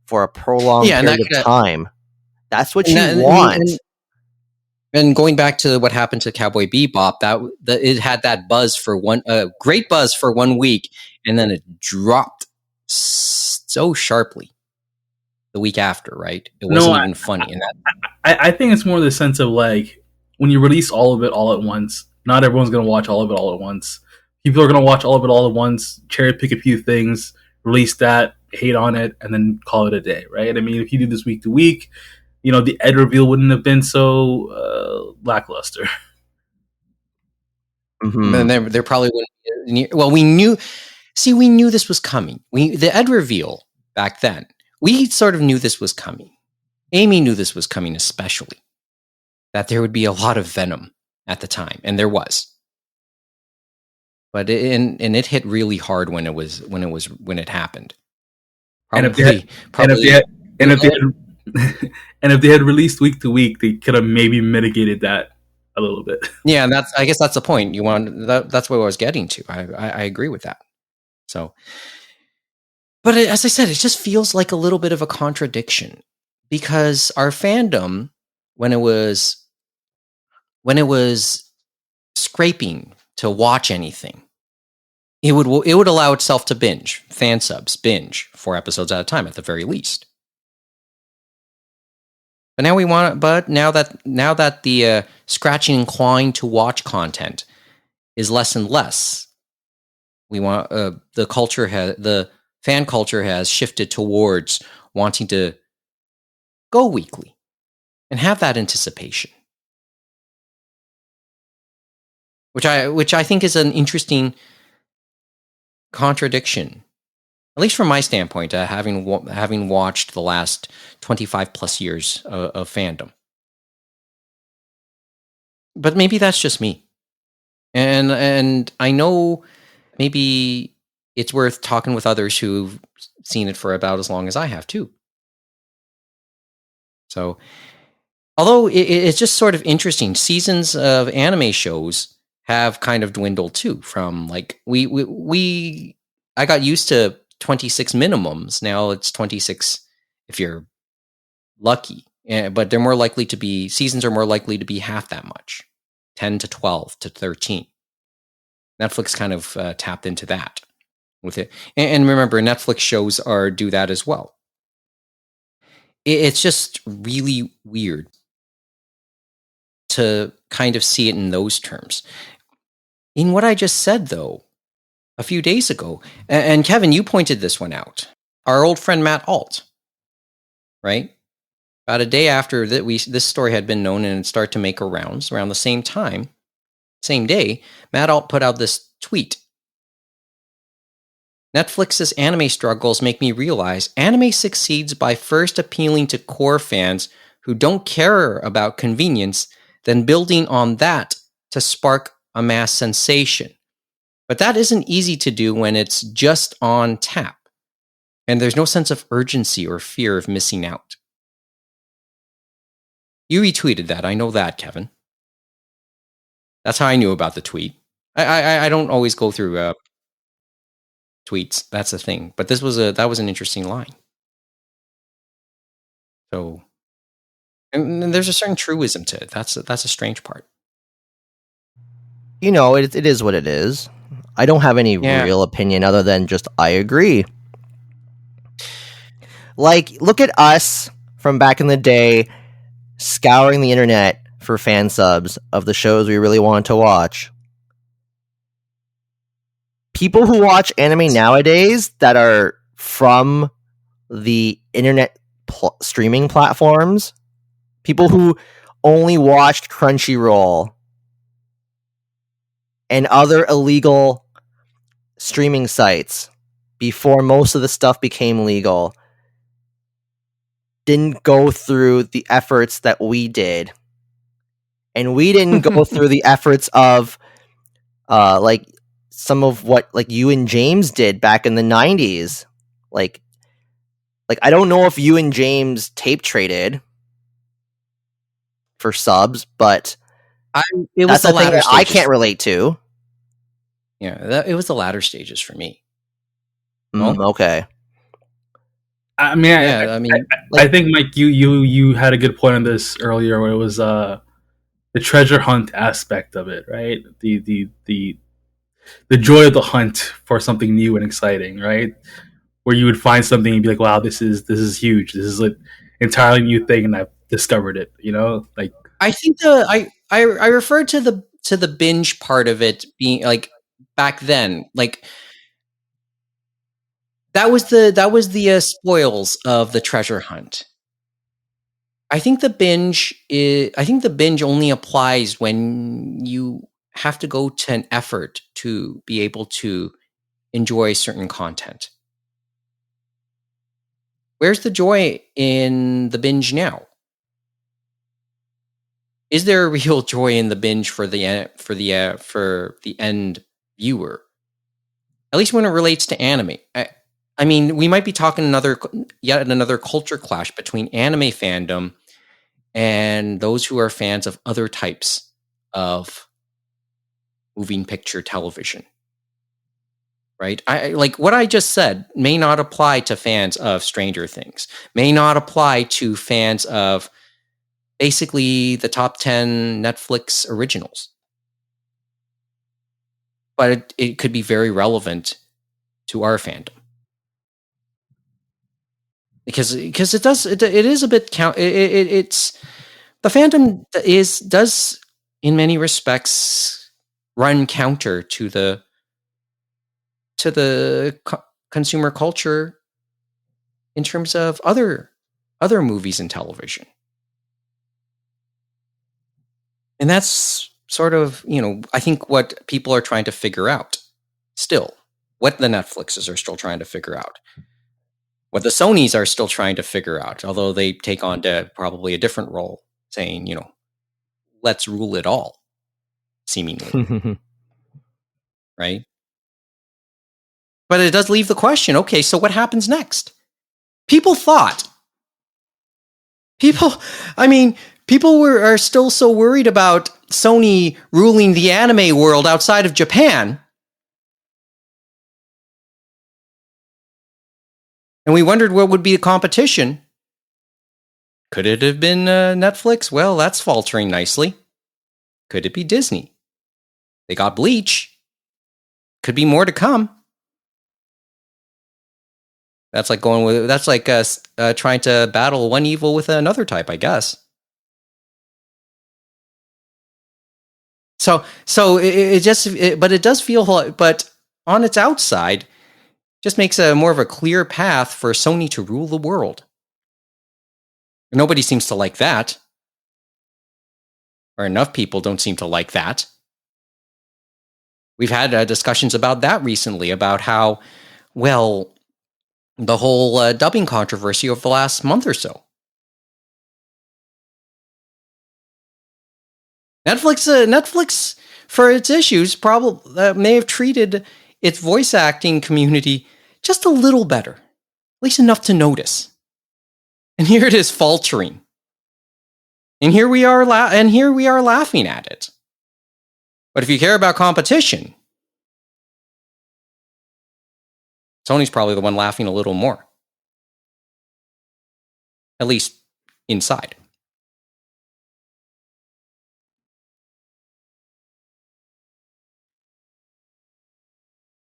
for a prolonged period of time. That's what you want. And going back to what happened to Cowboy Bebop, it had that buzz for great buzz for 1 week, and then it dropped so sharply the week after. Right? It wasn't even funny. And I think it's more the sense of like when you release all of it all at once. Not everyone's going to watch all of it all at once. People are going to watch all of it all at once, cherry pick a few things, release that, hate on it, and then call it a day. Right? I mean, if you do this week to week, the Ed reveal wouldn't have been so lackluster. Mm-hmm. And there probably wouldn't be. Well, we knew this was coming. The Ed reveal back then, we sort of knew this was coming. Amy knew this was coming, especially that there would be a lot of venom at the time, and there was. But it hit really hard when it happened. Probably, and if they had released week to week, they could have maybe mitigated that a little bit. Yeah, and I guess that's the point. That's what I was getting to. I agree with that. So, but as I said, it just feels like a little bit of a contradiction because our fandom, when it was scraping to watch anything, it would allow itself to binge 4 episodes at a time at the very least. But now that the scratching and clawing to watch content is less and less, we want the fan culture has shifted towards wanting to go weekly and have that anticipation, which I think is an interesting contradiction, at least from my standpoint, having watched the last 25 plus years of fandom. But maybe that's just me, and I know maybe it's worth talking with others who've seen it for about as long as I have too. So, although it's just sort of interesting, seasons of anime shows have kind of dwindled too. From like I got used to 26 minimums. Now it's 26 if you're lucky. But they're more likely to be, seasons are more likely to be half that much, 10 to 12 to 13. Netflix kind of tapped into that with it. And remember, Netflix shows do that as well. It's just really weird to kind of see it in those terms. In what I just said, though, a few days ago, and Kevin, you pointed this one out. Our old friend Matt Alt, right? About a day after that, this story had been known and it started to make rounds around the same time, same day, Matt Alt put out this tweet. Netflix's anime struggles make me realize anime succeeds by first appealing to core fans who don't care about convenience, then building on that to spark a mass sensation. But that isn't easy to do when it's just on tap, and there's no sense of urgency or fear of missing out. You retweeted that. I know that, Kevin. That's how I knew about the tweet. I don't always go through tweets. That's the thing. But that was an interesting line. So, and there's a certain truism to it. That's a strange part. It is what it is. I don't have any real opinion other than just I agree. Like, look at us from back in the day scouring the internet for fan subs of the shows we really wanted to watch. People who watch anime nowadays that are from the internet streaming platforms, people who only watched Crunchyroll and other illegal streaming sites before most of the stuff became legal, didn't go through the efforts that we did, and we didn't go through the efforts of like some of what like you and James did back in the 90s. Like I don't know if you and James tape traded for subs, but It was that's the a thing latter that I stages. can't relate to. Yeah, it was the latter stages for me. Okay. I mean, Yeah, I mean, I think Mike, you had a good point on this earlier, where it was the treasure hunt aspect of it, right? The joy of the hunt for something new and exciting, right? Where you would find something and be like, "Wow, this is huge. This is an entirely new thing, and I've discovered it." You know, like I think I referred to the binge part of it being like back then, like that was the spoils of the treasure hunt. I think the binge only applies when you have to go to an effort to be able to enjoy certain content. Where's the joy in the binge now? Is there a real joy in the binge for the end viewer? At least when it relates to anime. I mean, we might be talking yet another culture clash between anime fandom and those who are fans of other types of moving picture television. Right? I like what I just said may not apply to fans of Stranger Things, may not apply to fans of basically the top 10 Netflix originals. But it could be very relevant to our fandom. Because it is a bit it's the fandom does in many respects run counter to the consumer culture in terms of other movies and television. And that's sort of, I think what people are trying to figure out still, what the Netflixes are still trying to figure out, what the Sonys are still trying to figure out, although they take on probably a different role, saying, let's rule it all, seemingly. Right? But it does leave the question, okay, so what happens next? People are still so worried about Sony ruling the anime world outside of Japan. And we wondered what would be the competition. Could it have been Netflix? Well, that's faltering nicely. Could it be Disney? They got Bleach. Could be more to come. That's like trying to battle one evil with another type, I guess. So it does feel, but on its outside, just makes a more of a clear path for Sony to rule the world. Nobody seems to like that. Or enough people don't seem to like that. We've had discussions about that recently, about how, well, the whole dubbing controversy over the last month or so. Netflix, for its issues, probably may have treated its voice acting community just a little better, at least enough to notice. And here it is faltering, and here we are laughing at it. But if you care about competition, Sony's probably the one laughing a little more, at least inside.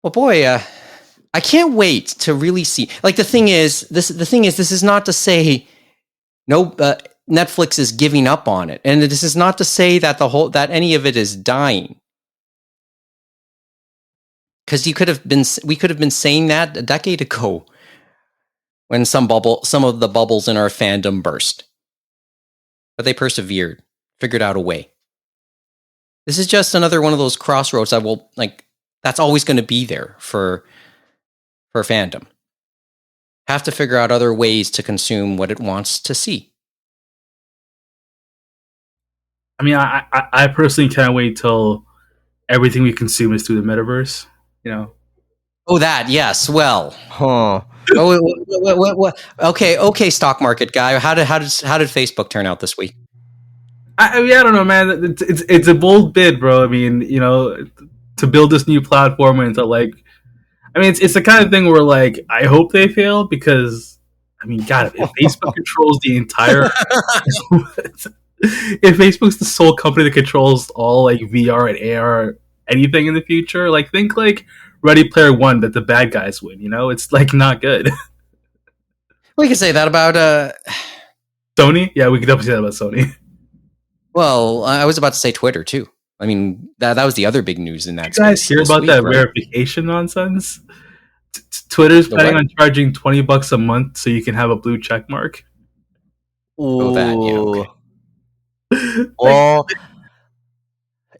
Well, boy, I can't wait to really see. Like the thing is, this is not to say no. Netflix is giving up on it, and this is not to say that that any of it is dying. Because we could have been saying that a decade ago, when some of the bubbles in our fandom burst, but they persevered, figured out a way. This is just another one of those crossroads that that's always going to be there for fandom. have to figure out other ways to consume what it wants to see. I mean, I personally can't wait till everything we consume is through the metaverse. You know. Oh, that, yes. Well, Huh. what? Okay, stock market guy. How did Facebook turn out this week? I mean, I don't know, man. It's a bold bid, bro. I mean, you know, to build this new platform and to like, I mean, it's the kind of thing where like I hope they fail because I mean, God, if Facebook controls the entire, if Facebook's the sole company that controls all like VR and AR anything in the future, like think like Ready Player One that the bad guys win. You know, it's like not good. We could say that about Sony, yeah, we could definitely say that about Sony. Well, I was about to say Twitter too. I mean, that was the other big news in that. You guys space hear this about week, that right? verification nonsense? Twitter's The planning what? on charging $20 a month so you can have a blue check mark. Oh, that, yeah, okay. Well,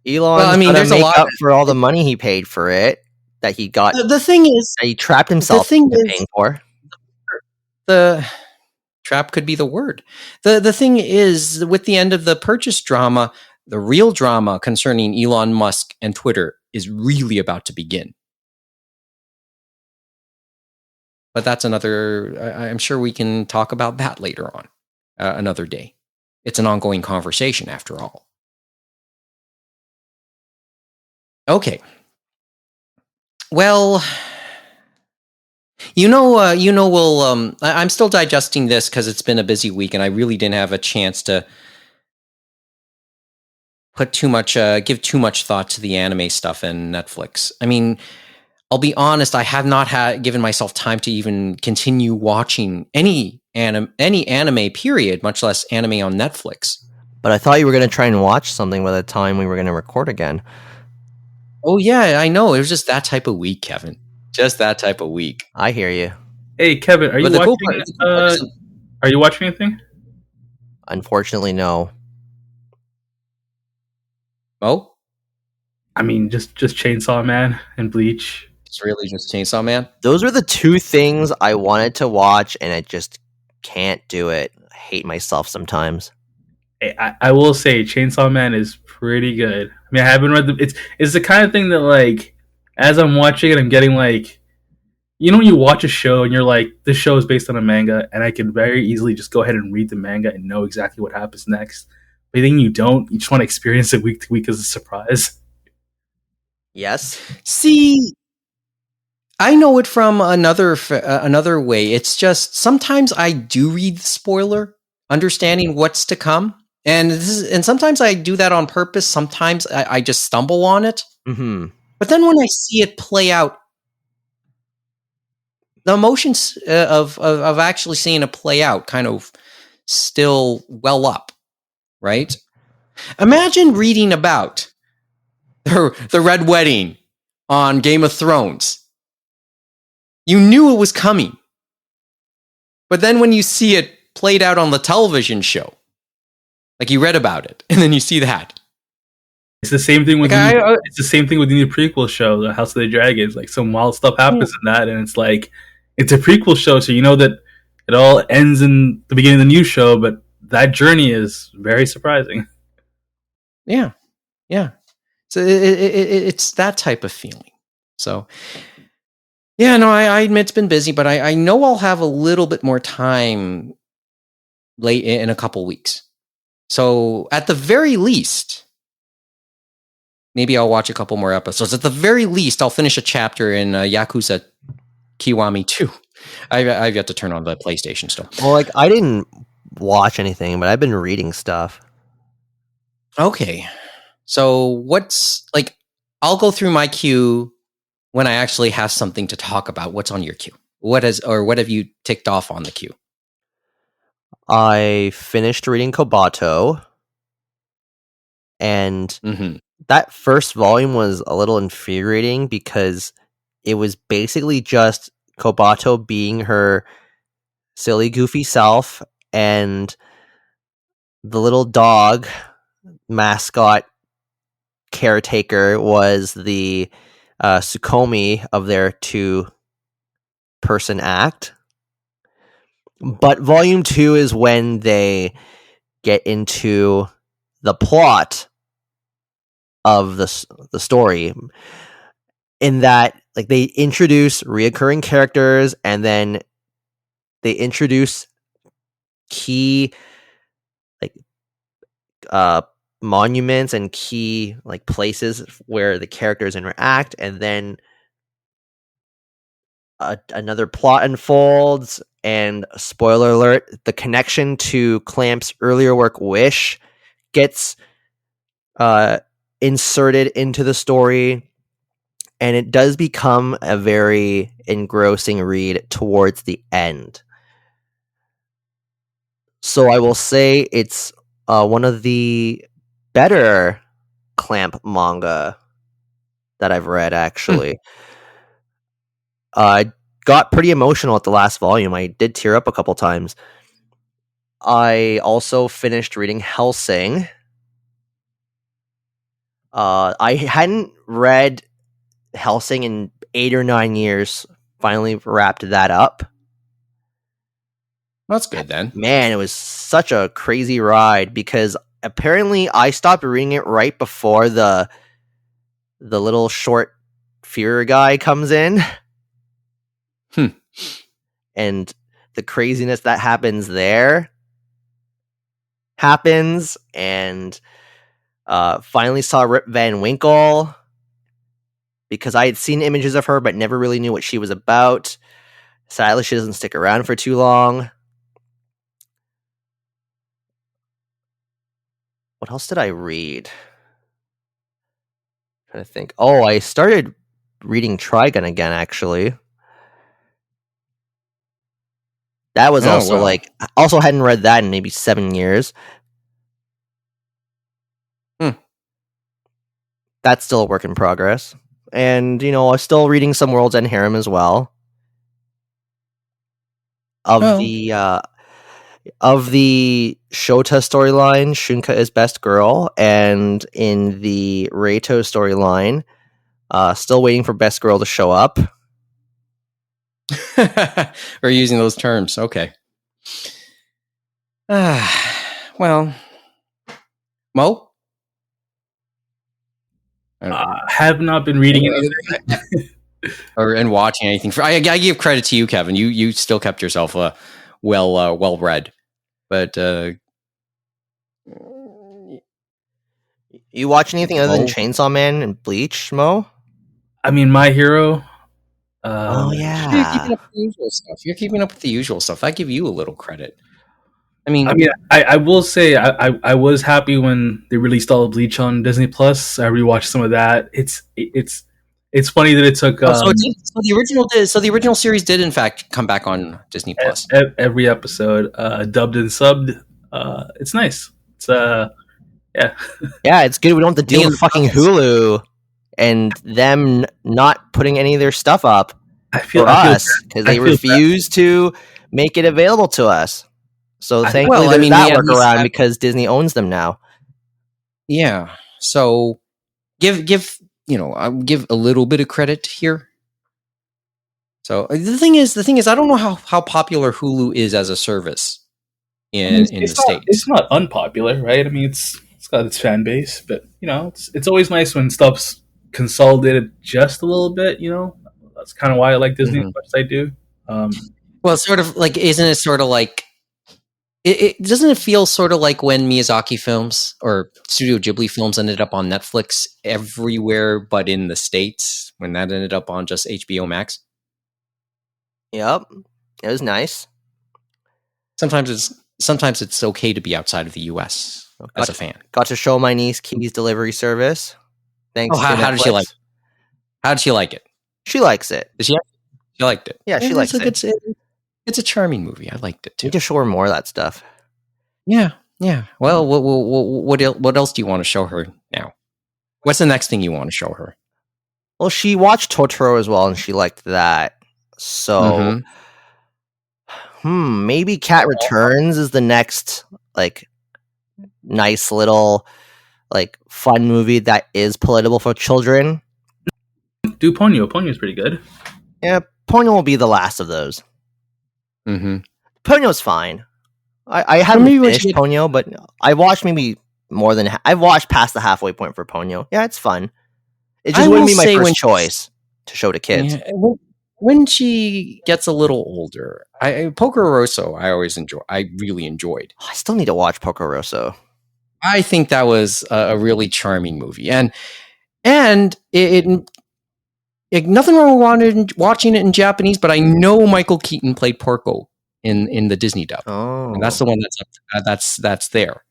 Elon's I mean, gonna there's a make lot. up for all the money he paid for it that he got. The thing is, That he trapped himself thing into is- paying for. the trap could be the word. The thing is, with the end of the purchase drama, the real drama concerning Elon Musk and Twitter is really about to begin. But that's another. I'm sure we can talk about that later on, another day. It's an ongoing conversation, after all. Okay. Well, we'll. I'm still digesting this because it's been a busy week, and I really didn't have a chance to give too much thought to the anime stuff and Netflix. I mean, I'll be honest, I have not given myself time to even continue watching any anime period, much less anime on Netflix. But I thought you were going to try and watch something by the time we were going to record again. Oh yeah, I know. It was just that type of week, Kevin. Just that type of week. I hear you. Hey, Kevin, are you But watching? Are you watching anything? Unfortunately, no. Oh, I mean, just Chainsaw Man and Bleach. it's really just Chainsaw Man. Those were the two things I wanted to watch, and I just can't do it. I hate myself sometimes. Hey, I will say, Chainsaw Man is pretty good. I mean, I haven't read the. It's the kind of thing that like, as I'm watching it, I'm getting like, you know, when you watch a show and you're like, this show is based on a manga, and I can very easily just go ahead and read the manga and know exactly what happens next. But then you don't. You just want to experience it week to week as a surprise. Yes. See, I know it from another way. It's just sometimes I do read the spoiler, understanding what's to come, and sometimes I do that on purpose. Sometimes I just stumble on it. Mm-hmm. But then when I see it play out, the emotions of actually seeing it play out kind of still well up, right? Imagine reading about the Red Wedding on Game of Thrones. You knew it was coming. But then when you see it played out on the television show, like you read about it, and then you see that. It's the same thing with it's the same thing with the new prequel show, The House of the Dragons. Like some wild stuff happens in that, and it's like it's a prequel show, so you know that it all ends in the beginning of the new show, but that journey is very surprising. Yeah. So it's that type of feeling. So, yeah, no, I admit it's been busy, but I know I'll have a little bit more time late in a couple weeks. So at the very least, maybe I'll watch a couple more episodes. At the very least, I'll finish a chapter in Yakuza Kiwami 2. I've yet to turn on the PlayStation still. Well, like, I didn't watch anything, but I've been reading stuff. Okay. So I'll go through my queue when I actually have something to talk about. What's on your queue? What have you ticked off on the queue? I finished reading Kobato, and that first volume was a little infuriating because it was basically just Kobato being her silly, goofy self, and the little dog mascot caretaker was the Tsukomi of their two-person act. But volume 2 is when they get into the plot of the story, in that like they introduce reoccurring characters, and then they introduce key like monuments and key like places where the characters interact, and then another plot unfolds. And spoiler alert, the connection to Clamp's earlier work Wish gets inserted into the story, and it does become a very engrossing read towards the end. So I will say it's one of the better Clamp manga that I've read, actually. I got pretty emotional at the last volume. I did tear up a couple times. I also finished reading Hellsing. I hadn't read Hellsing in 8 or 9 years. Finally wrapped that up. That's good then. Man, it was such a crazy ride, because apparently I stopped reading it right before the little short Führer guy comes in. And the craziness that happens there happens, and finally saw Rip Van Winkle, because I had seen images of her but never really knew what she was about. Sadly, she doesn't stick around for too long. What else did I read? I'm trying to think. Oh, I started reading Trigun again, actually. That was also hadn't read that in maybe 7 years. That's still a work in progress. And, I'm still reading some World's End Harem as well. Of the Shota storyline, Shunka is best girl, and in the Reito storyline, still waiting for best girl to show up. We're using those terms. Okay. Well, Mo? Have not been reading anything. And watching anything. I give credit to you, Kevin. You still kept yourself well read. But you watch anything other than Chainsaw Man and Bleach, Mo? I mean, My Hero. Oh yeah, You're keeping up with the usual stuff. I give you a little credit. I mean, I will say I was happy when they released all of Bleach on Disney Plus. I rewatched some of that. It's funny that it took. So the original series did in fact come back on Disney Plus. Every episode, dubbed and subbed. It's nice. It's yeah, it's good. We don't have to deal with fucking Hulu and them not putting any of their stuff up for us, because they refuse to make it available to us. So thankfully there's that workaround, because Disney owns them now. Yeah. So give I'll give a little bit of credit here. So the thing is, I don't know how popular Hulu is as a service in the States. It's not unpopular, right? I mean, it's got its fan base, but it's always nice when stuff's consolidated just a little bit. That's kind of why I like Disney as much as I do. Well, it's sort of like, isn't it sort of like, it doesn't it feel sort of like when Miyazaki films or Studio Ghibli films ended up on Netflix everywhere but in the States, when that ended up on just HBO Max? Yep. It was nice. Sometimes it's okay to be outside of the US as a fan. Got to show my niece Key's delivery service. Thanks. How did she like it? How did she like it? She likes it. Did she? She liked it. Yeah, she likes it. It's a charming movie. I liked it too. You can show her more of that stuff. Yeah. Well, what else do you want to show her now? What's the next thing you want to show her? Well, she watched Totoro as well, and she liked that. So, maybe Cat Returns is the next nice little fun movie that is palatable for children. Do Ponyo. Ponyo's pretty good. Yeah, Ponyo will be the last of those. Ponyo's fine. I haven't maybe we should finished get- Ponyo, but I watched maybe more than I've watched past the halfway point for Ponyo. Yeah, it's fun. It just I wouldn't will be my say first when- choice to show to kids. Yeah, when she gets a little older, Poker Rosso, I really enjoyed. I still need to watch Poco Rosso. I think that was a really charming movie, and it nothing wrong with watching it in Japanese, but I know Michael Keaton played Porco in the Disney dub. Oh, And that's the one that's there.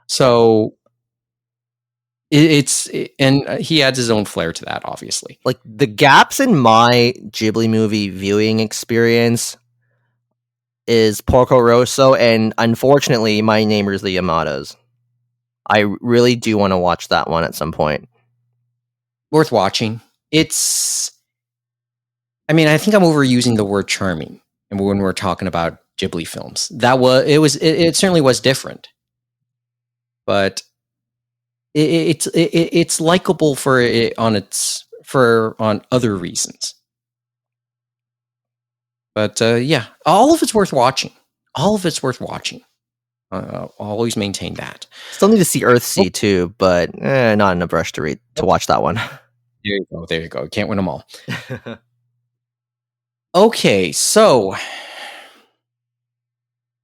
So and he adds his own flair to that, obviously. like the gaps in my Ghibli movie viewing experience is Porco Rosso and unfortunately My Neighbors the Yamadas. I really do want to watch that one at some point. Worth watching. I think I'm overusing the word charming, and when we're talking about Ghibli films, it certainly was different, but it's likable on other reasons. But yeah, all of it's worth watching. All of it's worth watching. I'll always maintain that. Still need to see Earthsea too, but not in a rush to watch that one. There you go. Can't win them all. Okay, so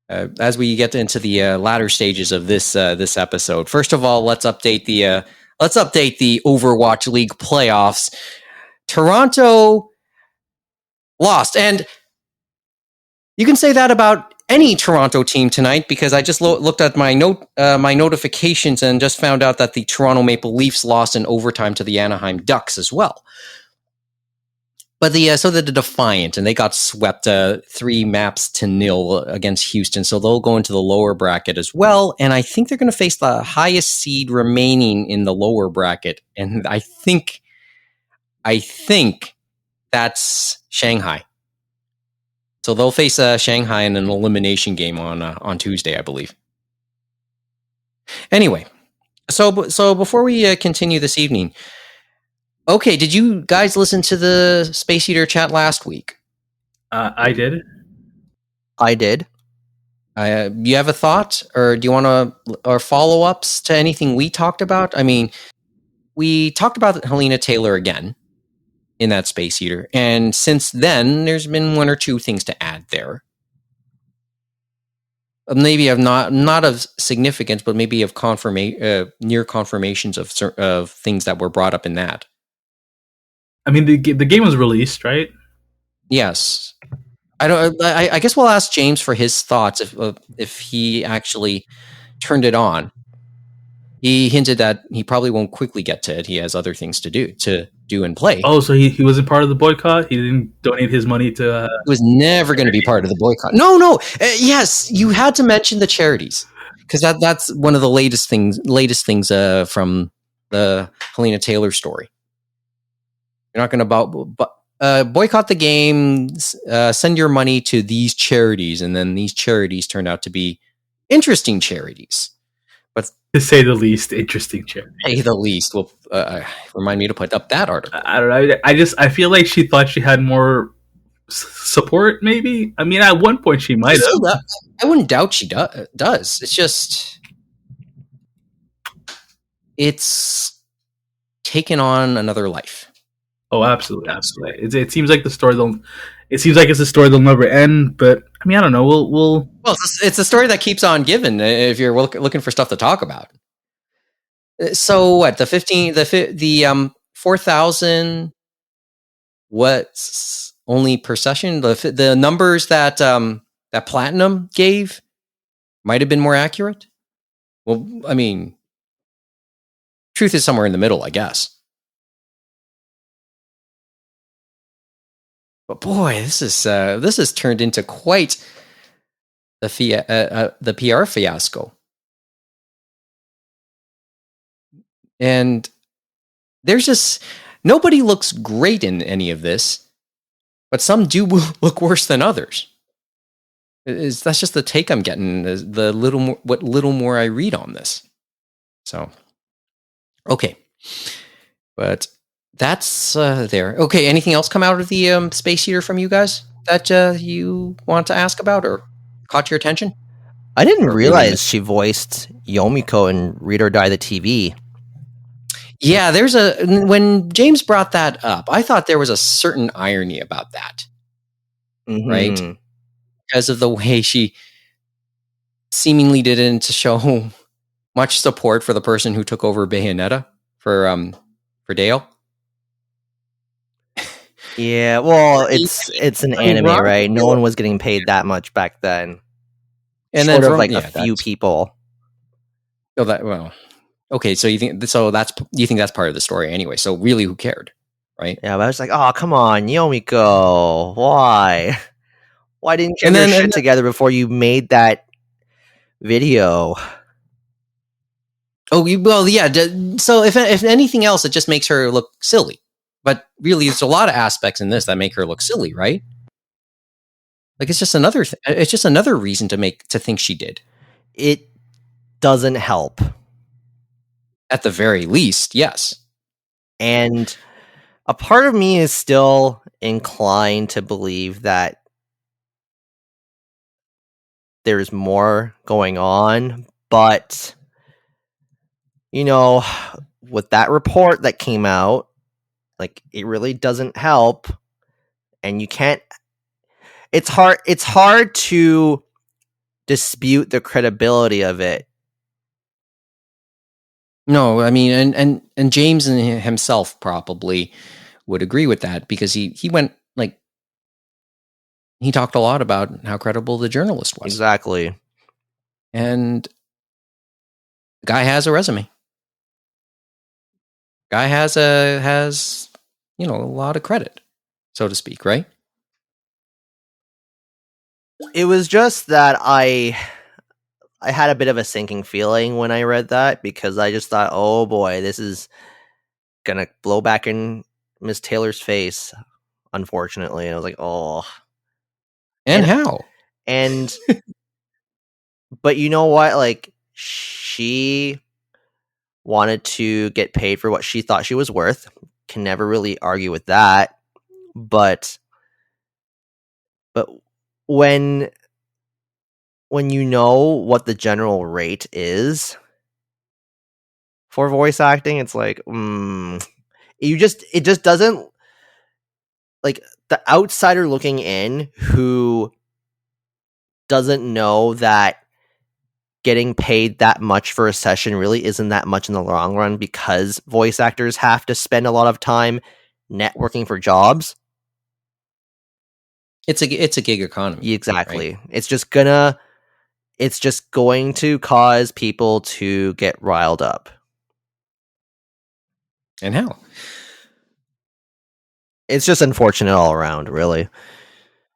as we get into the latter stages of this episode, first of all, let's update the Overwatch League playoffs. Toronto lost, and you can say that about any Toronto team tonight because I just looked at my notifications and just found out that the Toronto Maple Leafs lost in overtime to the Anaheim Ducks as well. But so did the Defiant, and they got swept 3-0 against Houston, so they'll go into the lower bracket as well. And I think they're going to face the highest seed remaining in the lower bracket, and I think that's Shanghai. So they'll face Shanghai in an elimination game on Tuesday, I believe. Anyway, so before we continue this evening. Okay, did you guys listen to the Space Eater chat last week? I did. I did. You have a thought, or do you want to, or follow-ups to anything we talked about? I mean, we talked about Helena Taylor again in that Space Eater, and since then, there's been one or two things to add there. Maybe of not of significance, but maybe of near confirmations of things that were brought up in that. I mean, the game was released, right? Yes. I guess we'll ask James for his thoughts if he actually turned it on. He hinted that he probably won't quickly get to it. He has other things to do and play. Oh, so he wasn't part of the boycott? He didn't donate his money to... He was never going to be part of the boycott. No. Yes, you had to mention the charities because that's one of the latest things from the Helena Taylor story. You're not going to boycott the game, send your money to these charities, and then these charities turned out to be interesting charities. But to say the least, interesting charity. Say the least. Well, remind me to put up that article. I don't know. I feel like she thought she had more support, maybe? I mean, at one point she might have. I wouldn't doubt she does. It's just... It's taken on another life. Oh, absolutely. It seems like the story it's a story they'll never end. But I mean, I don't know. We'll. Well, it's a story that keeps on giving if you're looking for stuff to talk about. So what? The 4,000. What's only per session? The numbers that that Platinum gave might have been more accurate. Well, I mean, truth is somewhere in the middle, I guess. But boy, this has turned into quite the PR fiasco. And there's just nobody looks great in any of this, but some do look worse than others. That's just the take I'm getting. What little more I read on this. So, okay, but. That's there. Okay, anything else come out of the Space Eater from you guys that you want to ask about? Or caught your attention? I didn't Or really realize missed? she voiced Yomiko in Read or Die the TV. Yeah, when James brought that up, I thought there was a certain irony about that, right? Mhm. Because of the way she seemingly didn't show much support for the person who took over Bayonetta for Dale. Yeah, well, I mean, it's an I mean, anime, Veronica right? No Dale- one was getting paid that much back then. and Short then of like a yeah, few people. Okay, so you think that's part of the story anyway? So really, who cared, right? Yeah, but I was like, oh, come on, Yomiko, why? Why didn't you And have your then, shit together before you made that video? so if anything else, it just makes her look silly. But really, there's a lot of aspects in this that make her look silly, right? Like it's just another reason to think she did. It doesn't help. At the very least, yes. And a part of me is still inclined to believe that there's more going on, but you know, with that report that came out, like it really doesn't help, and you can't. It's hard to dispute the credibility of it. No, I mean, and James himself probably would agree with that because he went like he talked a lot about how credible the journalist was. Exactly. And the guy has a resume. Guy has a lot of credit, so to speak, right? It was just that I had a bit of a sinking feeling when I read that because I just thought, oh boy, this is gonna blow back in Miss Taylor's face. Unfortunately, and I was like, oh, And And- how? and but you know what? Like she wanted to get paid for what she thought she was worth. Can never really argue with that. But when you know what the general rate is for voice acting, it's like, it just doesn't, like, the outsider looking in who doesn't know that getting paid that much for a session really isn't that much in the long run because voice actors have to spend a lot of time networking for jobs. It's a gig economy. Exactly. Right? It's just going to cause people to get riled up. And how? It's just unfortunate all around, really.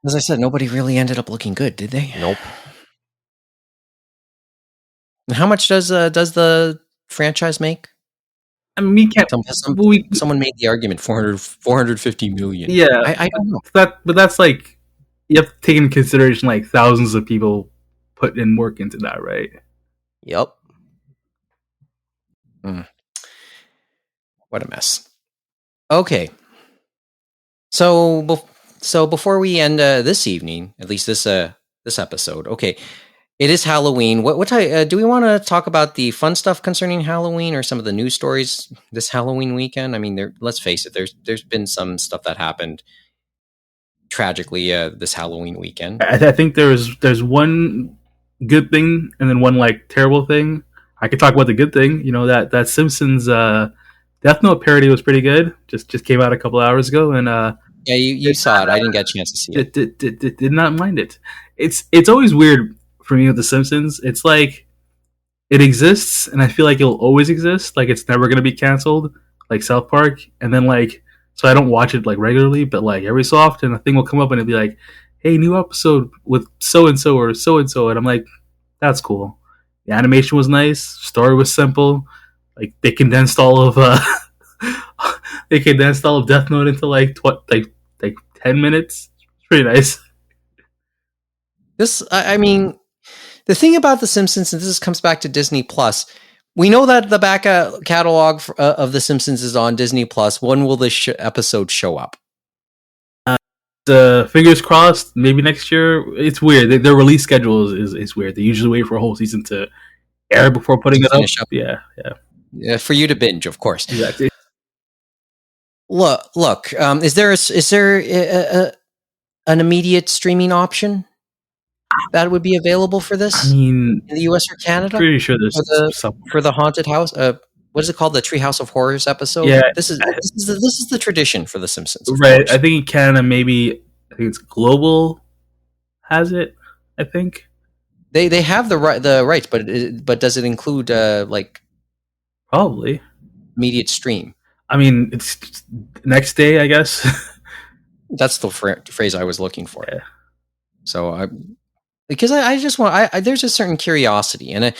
As I said, nobody really ended up looking good, did they? Nope. And how much does the franchise make? I mean, we can't. Someone made the argument 450 million. Yeah, I don't know. but that's like you have to take into consideration like thousands of people put in work into that, right? Yep. What a mess. Okay. So before we end this evening, at least this episode, okay, it is Halloween. What do we want to talk about the fun stuff concerning Halloween or some of the news stories this Halloween weekend? I mean, let's face it, there's been some stuff that happened tragically this Halloween weekend. I think there's one good thing and then one like terrible thing. I could talk about the good thing. You know that Simpsons Death Note parody was pretty good. Just came out a couple hours ago, and Yeah, you saw it. I didn't get a chance to see it. did not mind it. It's always weird for me with the Simpsons. It's like it exists, and I feel like it'll always exist. Like it's never gonna be canceled, like South Park. And then like, so I don't watch it like regularly, but like every so often, a thing will come up and it'll be like, "Hey, new episode with so and so or so and so," and I'm like, "That's cool." The animation was nice, story was simple. Like they condensed all of Death Note into like 10 minutes. It's pretty nice. I mean, the thing about The Simpsons, and this comes back to Disney Plus, we know that the back catalog of The Simpsons is on Disney Plus. When will this episode show up? Fingers crossed. Maybe next year. It's weird. Their release schedule is weird. They usually wait for a whole season to air before putting To it up. finish up. Yeah. For you to binge, of course. Exactly. Look. Is there an immediate streaming option that would be available for this I mean, in the US or Canada? pretty sure there's For the haunted house. What is it called? The Treehouse of Horrors episode. Yeah. This is the tradition for The Simpsons, right. course. I think in Canada, maybe I think it's Global has it. I think they have the rights, but does it include like probably immediate stream? I mean, it's next day, I guess. That's the phrase I was looking for. Yeah. So because I just want there's a certain curiosity, and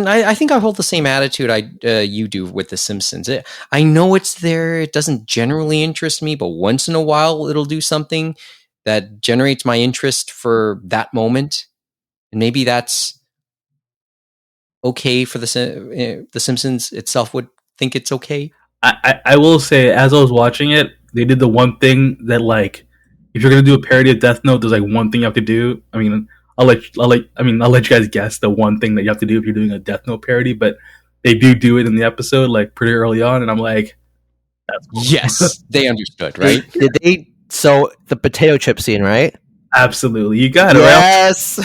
I think I hold the same attitude you do with The Simpsons. I know it's there. It doesn't generally interest me, but once in a while it'll do something that generates my interest for that moment, and maybe that's okay for the Simpsons itself would think it's okay. I will say, as I was watching it, they did the one thing that, like, if you're gonna do a parody of Death Note, there's like one thing you have to do. I mean, I'll let you guys guess the one thing that you have to do if you're doing a Death Note parody, but they do it in the episode like pretty early on, and I'm like, that's cool. Yes, they understood, right? Did they? So the potato chip scene, right? Absolutely, you got it. Yes.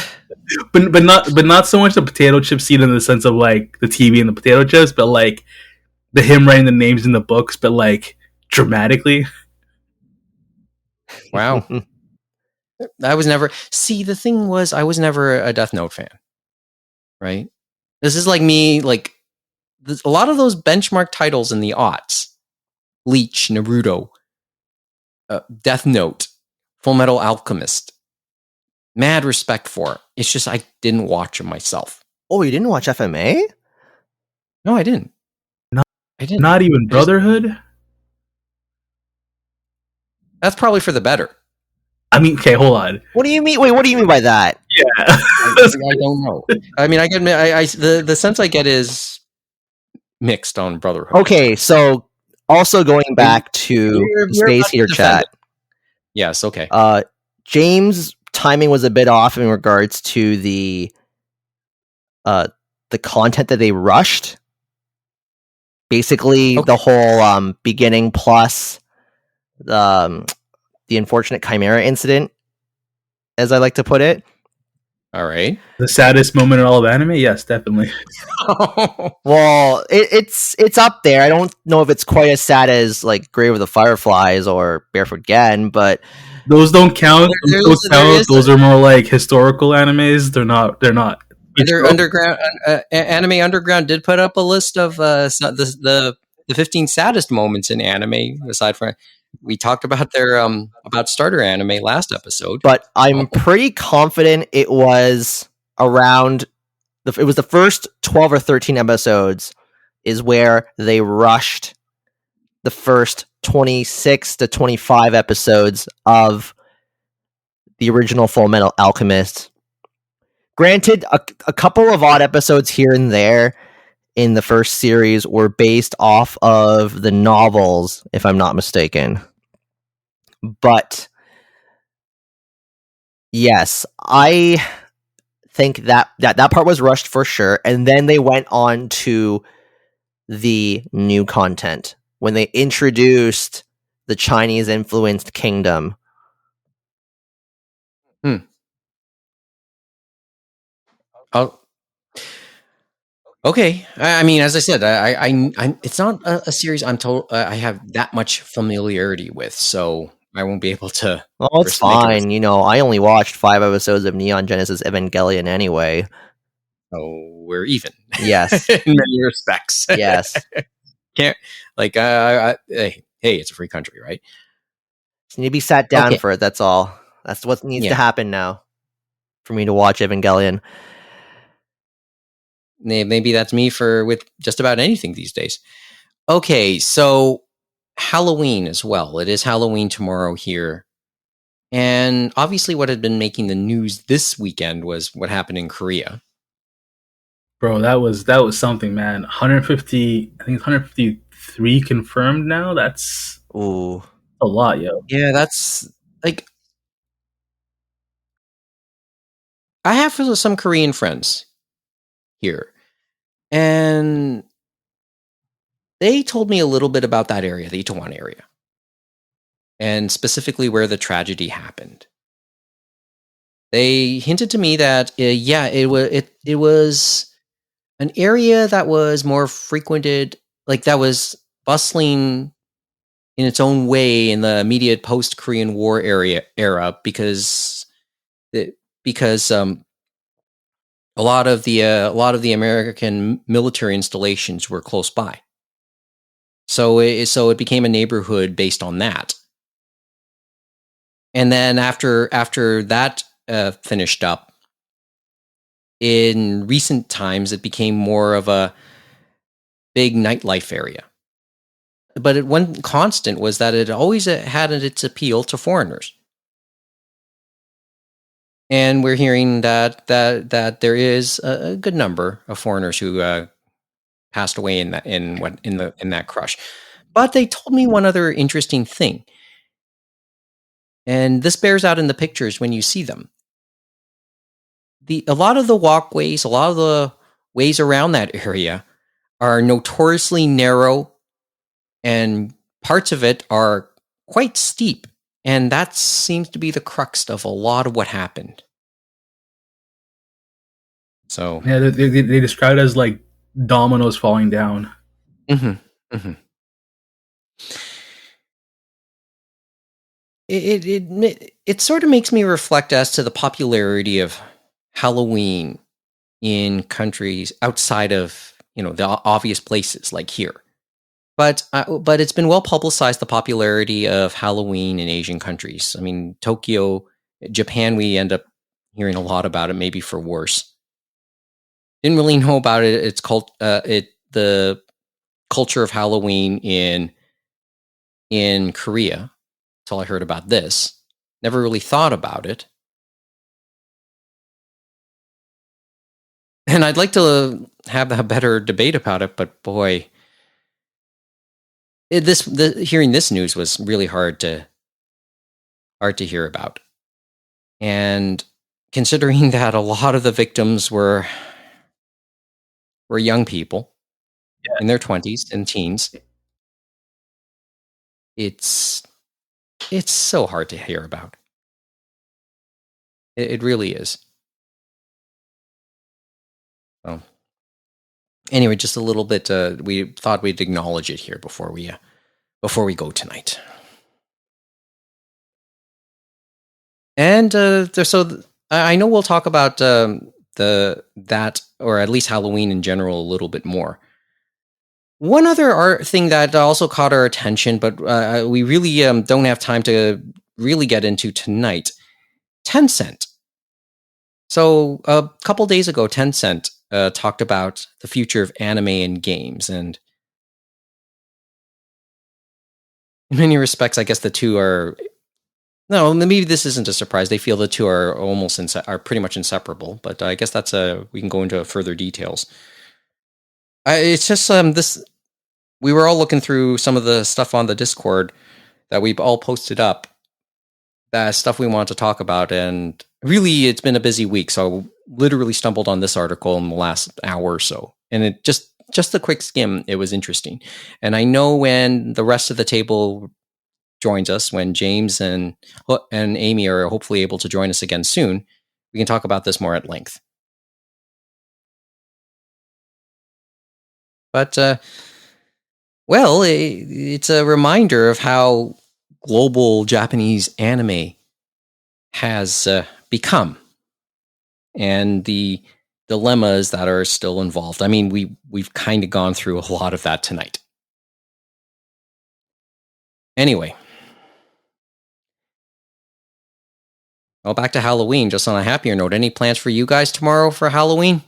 Right? But not so much the potato chip scene in the sense of like the TV and the potato chips, but like the him writing the names in the books, but like dramatically. Wow. I was never the thing was I was never a Death Note fan. Right? This is like me, like a lot of those benchmark titles in the aughts. Bleach, Naruto, Death Note, Full Metal Alchemist. Mad respect for. It's just I didn't watch them myself. Oh, you didn't watch FMA? No, I didn't. I didn't. Not even Brotherhood? That's probably for the better. I mean, okay, hold on. What do you mean? Wait, what do you mean by that? Yeah. I don't know. I mean, I get the sense I get is mixed on Brotherhood. Okay, so also going back to Space Heater chat. Yes, okay. James' timing was a bit off in regards to the content that they rushed. Basically, the whole beginning plus the unfortunate Chimera incident, as I like to put it. All right. The saddest moment in all of anime? Yes, definitely. Well, it's up there. I don't know if it's quite as sad as like Grave of the Fireflies or Barefoot Gen, but those don't count. Those are more like historical animes. They're not. Underground Anime Underground did put up a list of the 15 saddest moments in anime. Aside from we talked about their about starter anime last episode, but I'm pretty confident it was around it was the first 12 or 13 episodes is where they rushed the first 26 to 25 episodes of the original Full Metal Alchemist. Granted, a couple of odd episodes here and there in the first series were based off of the novels, if I'm not mistaken. But yes, I think that part was rushed for sure, and then they went on to the new content when they introduced the Chinese influenced kingdom. Oh, okay. I mean, as I said, I it's not a series I'm told I have that much familiarity with, so I won't be able to. Well, it's fine. I only watched 5 episodes of Neon Genesis Evangelion anyway. Oh, we're even. Yes, in many respects. Yes. Can't like hey, it's a free country, right? Just need to be sat down for it. That's all. That's what needs to happen now for me to watch Evangelion. Maybe that's me with just about anything these days. Okay, so Halloween as well. It is Halloween tomorrow here. And obviously what had been making the news this weekend was what happened in Korea. Bro, that was something, man. 150, I think it's 153 confirmed now. That's a lot, yo. Yeah, that's like I have some Korean friends here, and they told me a little bit about that area, the Itaewon area, and specifically where the tragedy happened. They hinted to me that it was an area that was more frequented, like that was bustling in its own way in the immediate post Korean War era because a lot of the American military installations were close by. So it became a neighborhood based on that. And then after that finished up, in recent times, it became more of a big nightlife area. But one constant was that it always had its appeal to foreigners. And we're hearing that there is a good number of foreigners who passed away in that crush. But they told me one other interesting thing, and this bears out in the pictures when you see them. A lot of the walkways, a lot of the ways around that area are notoriously narrow, and parts of it are quite steep. And that seems to be the crux of a lot of what happened. So yeah, they describe it as like dominoes falling down. It sort of makes me reflect as to the popularity of Halloween in countries outside of the obvious places like here. But it's been well publicized, the popularity of Halloween in Asian countries. I mean, Tokyo, Japan, we end up hearing a lot about it, maybe for worse. Didn't really know about it. It's called the culture of Halloween in Korea. That's all I heard about this. Never really thought about it. And I'd like to have a better debate about it, but boy, hearing this news was really hard to hear about. And considering that a lot of the victims were young people in their 20s and teens, it's so hard to hear about. It really is. So anyway, just a little bit. We thought we'd acknowledge it here before we go tonight. And so I know we'll talk about that, or at least Halloween in general, a little bit more. One other thing that also caught our attention, but we really don't have time to really get into tonight. Tencent. So a couple days ago, Tencent talked about the future of anime and games, and in many respects, I guess the two are. No, maybe this isn't a surprise. They feel the two are are pretty much inseparable. But I guess that's we can go into further details. It's just this. We were all looking through some of the stuff on the Discord that we've all posted up. That stuff we want to talk about, and really, it's been a busy week. So I literally stumbled on this article in the last hour or so, and it just a quick skim. It was interesting, and I know when the rest of the table joins us, when James and Amy are hopefully able to join us again soon, we can talk about this more at length. But well, it's a reminder of how global Japanese anime has become, and the dilemmas that are still involved. I mean, we've kind of gone through a lot of that tonight. Anyway, well, back to Halloween. Just on a happier note, any plans for you guys tomorrow for Halloween?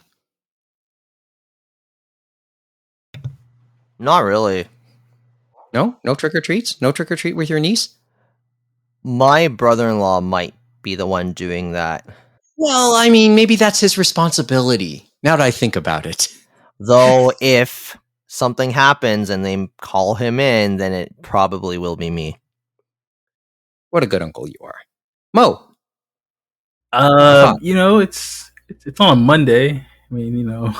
Not really. No trick or treats. No trick or treat with your niece. My brother-in-law might be the one doing that. Well, I mean, maybe that's his responsibility. Now that I think about it. Though, if something happens and they call him in, then it probably will be me. What a good uncle you are. Mo. It's on a Monday. I mean,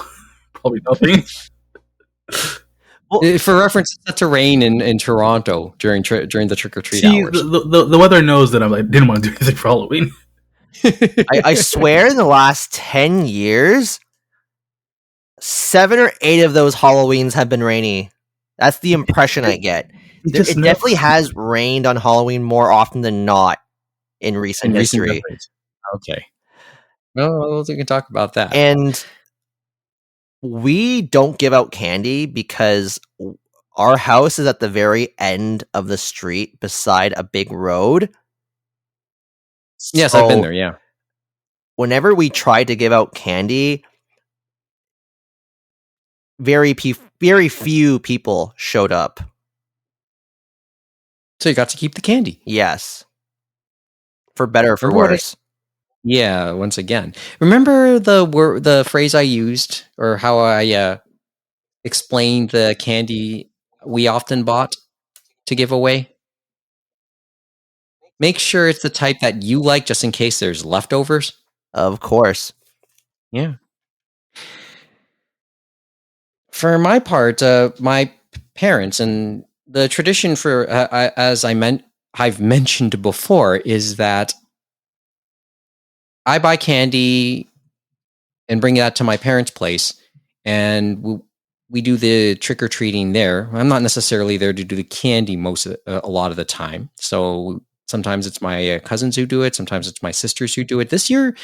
probably nothing. For reference, it's set to rain in Toronto during the trick or treat See, hours. the weather knows that I didn't want to do anything for Halloween. I swear in the last 10 years, 7 or 8 of those Halloweens have been rainy. That's the impression I get. It definitely has rained on Halloween more often than not in recent history. Okay. Well, we can talk about that. And we don't give out candy because our house is at the very end of the street beside a big road. Yes, So I've been there, yeah. Whenever we tried to give out candy, very few people showed up. So you got to keep the candy. Yes. For better or for worse. Yeah, once again. Remember the phrase I used, or how I explained the candy we often bought to give away? Make sure it's the type that you like, just in case there's leftovers. Of course. Yeah. For my part, my parents, and the tradition for, as I've mentioned before, is that I buy candy and bring that to my parents' place, and we do the trick or treating there. I'm not necessarily there to do the candy a lot of the time. So sometimes it's my cousins who do it. Sometimes it's my sisters who do it. This year,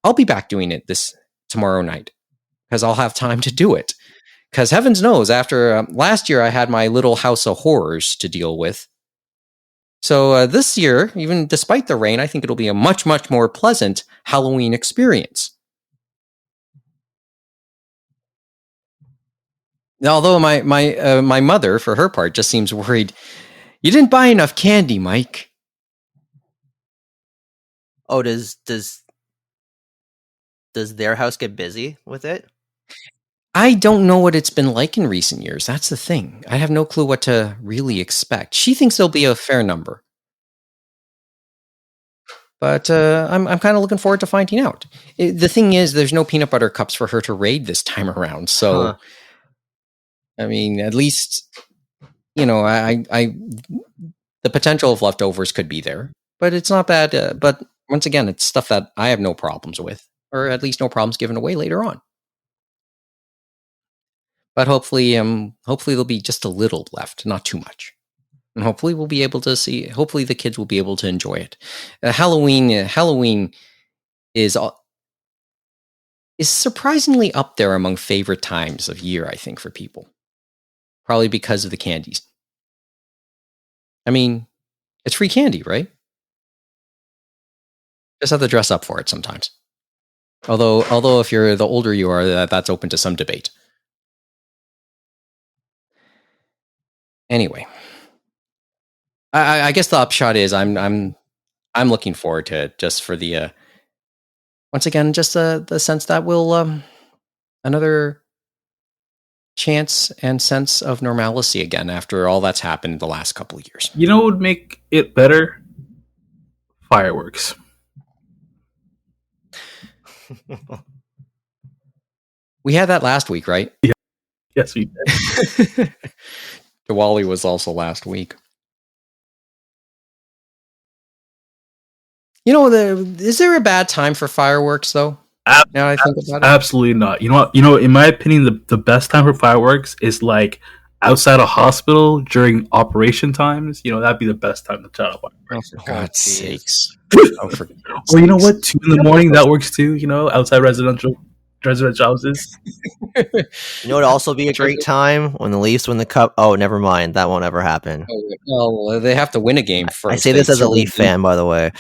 I'll be back doing it tomorrow night because I'll have time to do it. Because heavens knows, after last year, I had my little house of horrors to deal with. So this year, even despite the rain, I think it'll be a much, much more pleasant Halloween experience. Although my mother, for her part, just seems worried. You didn't buy enough candy, Mike. Oh, does their house get busy with it? I don't know what it's been like in recent years. That's the thing. I have no clue what to really expect. She thinks there'll be a fair number. But I'm kind of looking forward to finding out. The thing is, there's no peanut butter cups for her to raid this time around. So, I mean, at least, I the potential of leftovers could be there. But it's not bad. But once again, it's stuff that I have no problems with. Or at least no problems giving away later on. But hopefully there'll be just a little left, not too much. And hopefully we'll be able to see. Hopefully the kids will be able to enjoy it. Halloween is surprisingly up there among favorite times of year, I think, for people. Probably because of the candies. I mean, it's free candy, right? Just have to dress up for it sometimes. Although if you're the older you are, that's open to some debate. Anyway, I guess the upshot is I'm looking forward to it, just for the once again, just the sense that we'll another chance and sense of normalcy again after all that's happened the last couple of years. You know what would make it better? Fireworks. We had that last week, right? Yeah. Yes, we did. Diwali was also last week. Is there a bad time for fireworks, though? Now I think about it. Absolutely not. You know. In my opinion, the best time for fireworks is like outside a hospital during operation times. That'd be the best time to set up fireworks. For God's sakes! Well, you know what? 2 a.m. that works too. Outside residential houses. It'd also be a great time when the Leafs win the cup. Oh, never mind. That won't ever happen. Well, they have to win a game first. I say this as a Leaf fan, by the way.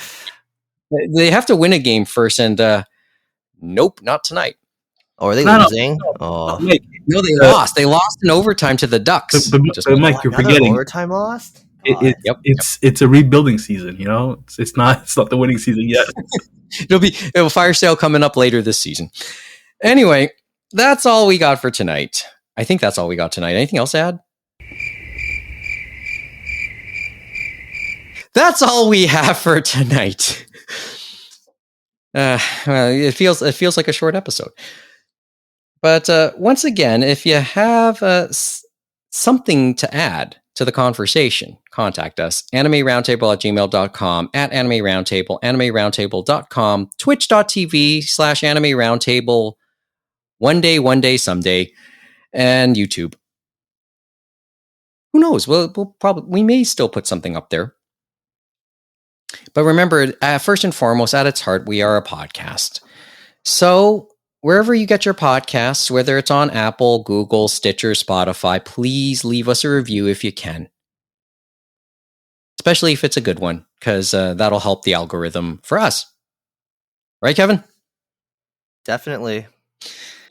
They have to win a game first, and nope, not tonight. Oh, are they losing? No, they lost. They lost in overtime to the Ducks. But Mike, you're forgetting. Overtime lost? It's a rebuilding season. It's not the winning season yet. It'll fire sale coming up later this season. Anyway, that's all we got for tonight. I think that's all we got tonight. Anything else to add? That's all we have for tonight. Well, it feels like a short episode. But once again, if you have something to add to the conversation, contact us. animeroundtable@gmail.com, at animeroundtable, animeroundtable.com, twitch.tv/animeroundtable, one day, someday, and YouTube. Who knows? We may still put something up there. But remember, first and foremost, at its heart, we are a podcast. So wherever you get your podcasts, whether it's on Apple, Google, Stitcher, Spotify, please leave us a review if you can. Especially if it's a good one, because that'll help the algorithm for us. Right, Kevin? Definitely.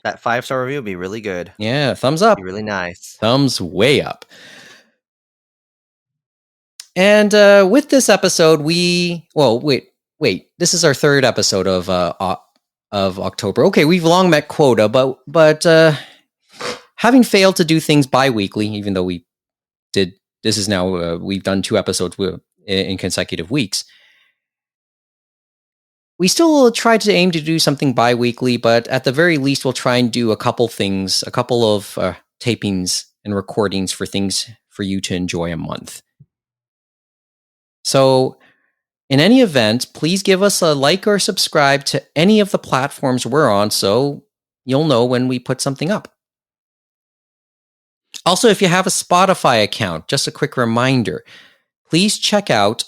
That 5-star review would be really good. Yeah, thumbs up. Be really nice. Thumbs way up. And with this episode, wait. This is our third episode of October. Okay, we've long met quota, but having failed to do things bi-weekly, even though we did, this is now we've done 2 episodes in consecutive weeks. We still try to aim to do something bi-weekly, but at the very least, we'll try and do a couple of tapings and recordings for things for you to enjoy a month. So, in any event, please give us a like or subscribe to any of the platforms we're on so you'll know when we put something up. Also, if you have a Spotify account, just a quick reminder, please check out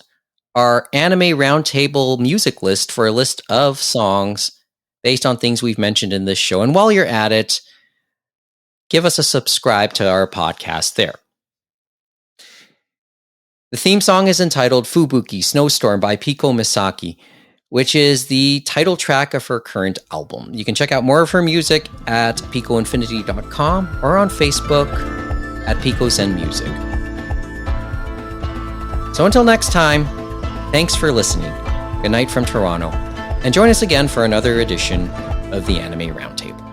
our Anime Roundtable music list for a list of songs based on things we've mentioned in this show. And while you're at it, give us a subscribe to our podcast there. The theme song is entitled Fubuki Snowstorm by Piko Misaki, which is the title track of her current album. You can check out more of her music at picoinfinity.com or on Facebook at Pico Zen Music. So until next time, thanks for listening. Good night from Toronto, and join us again for another edition of the Anime Roundtable.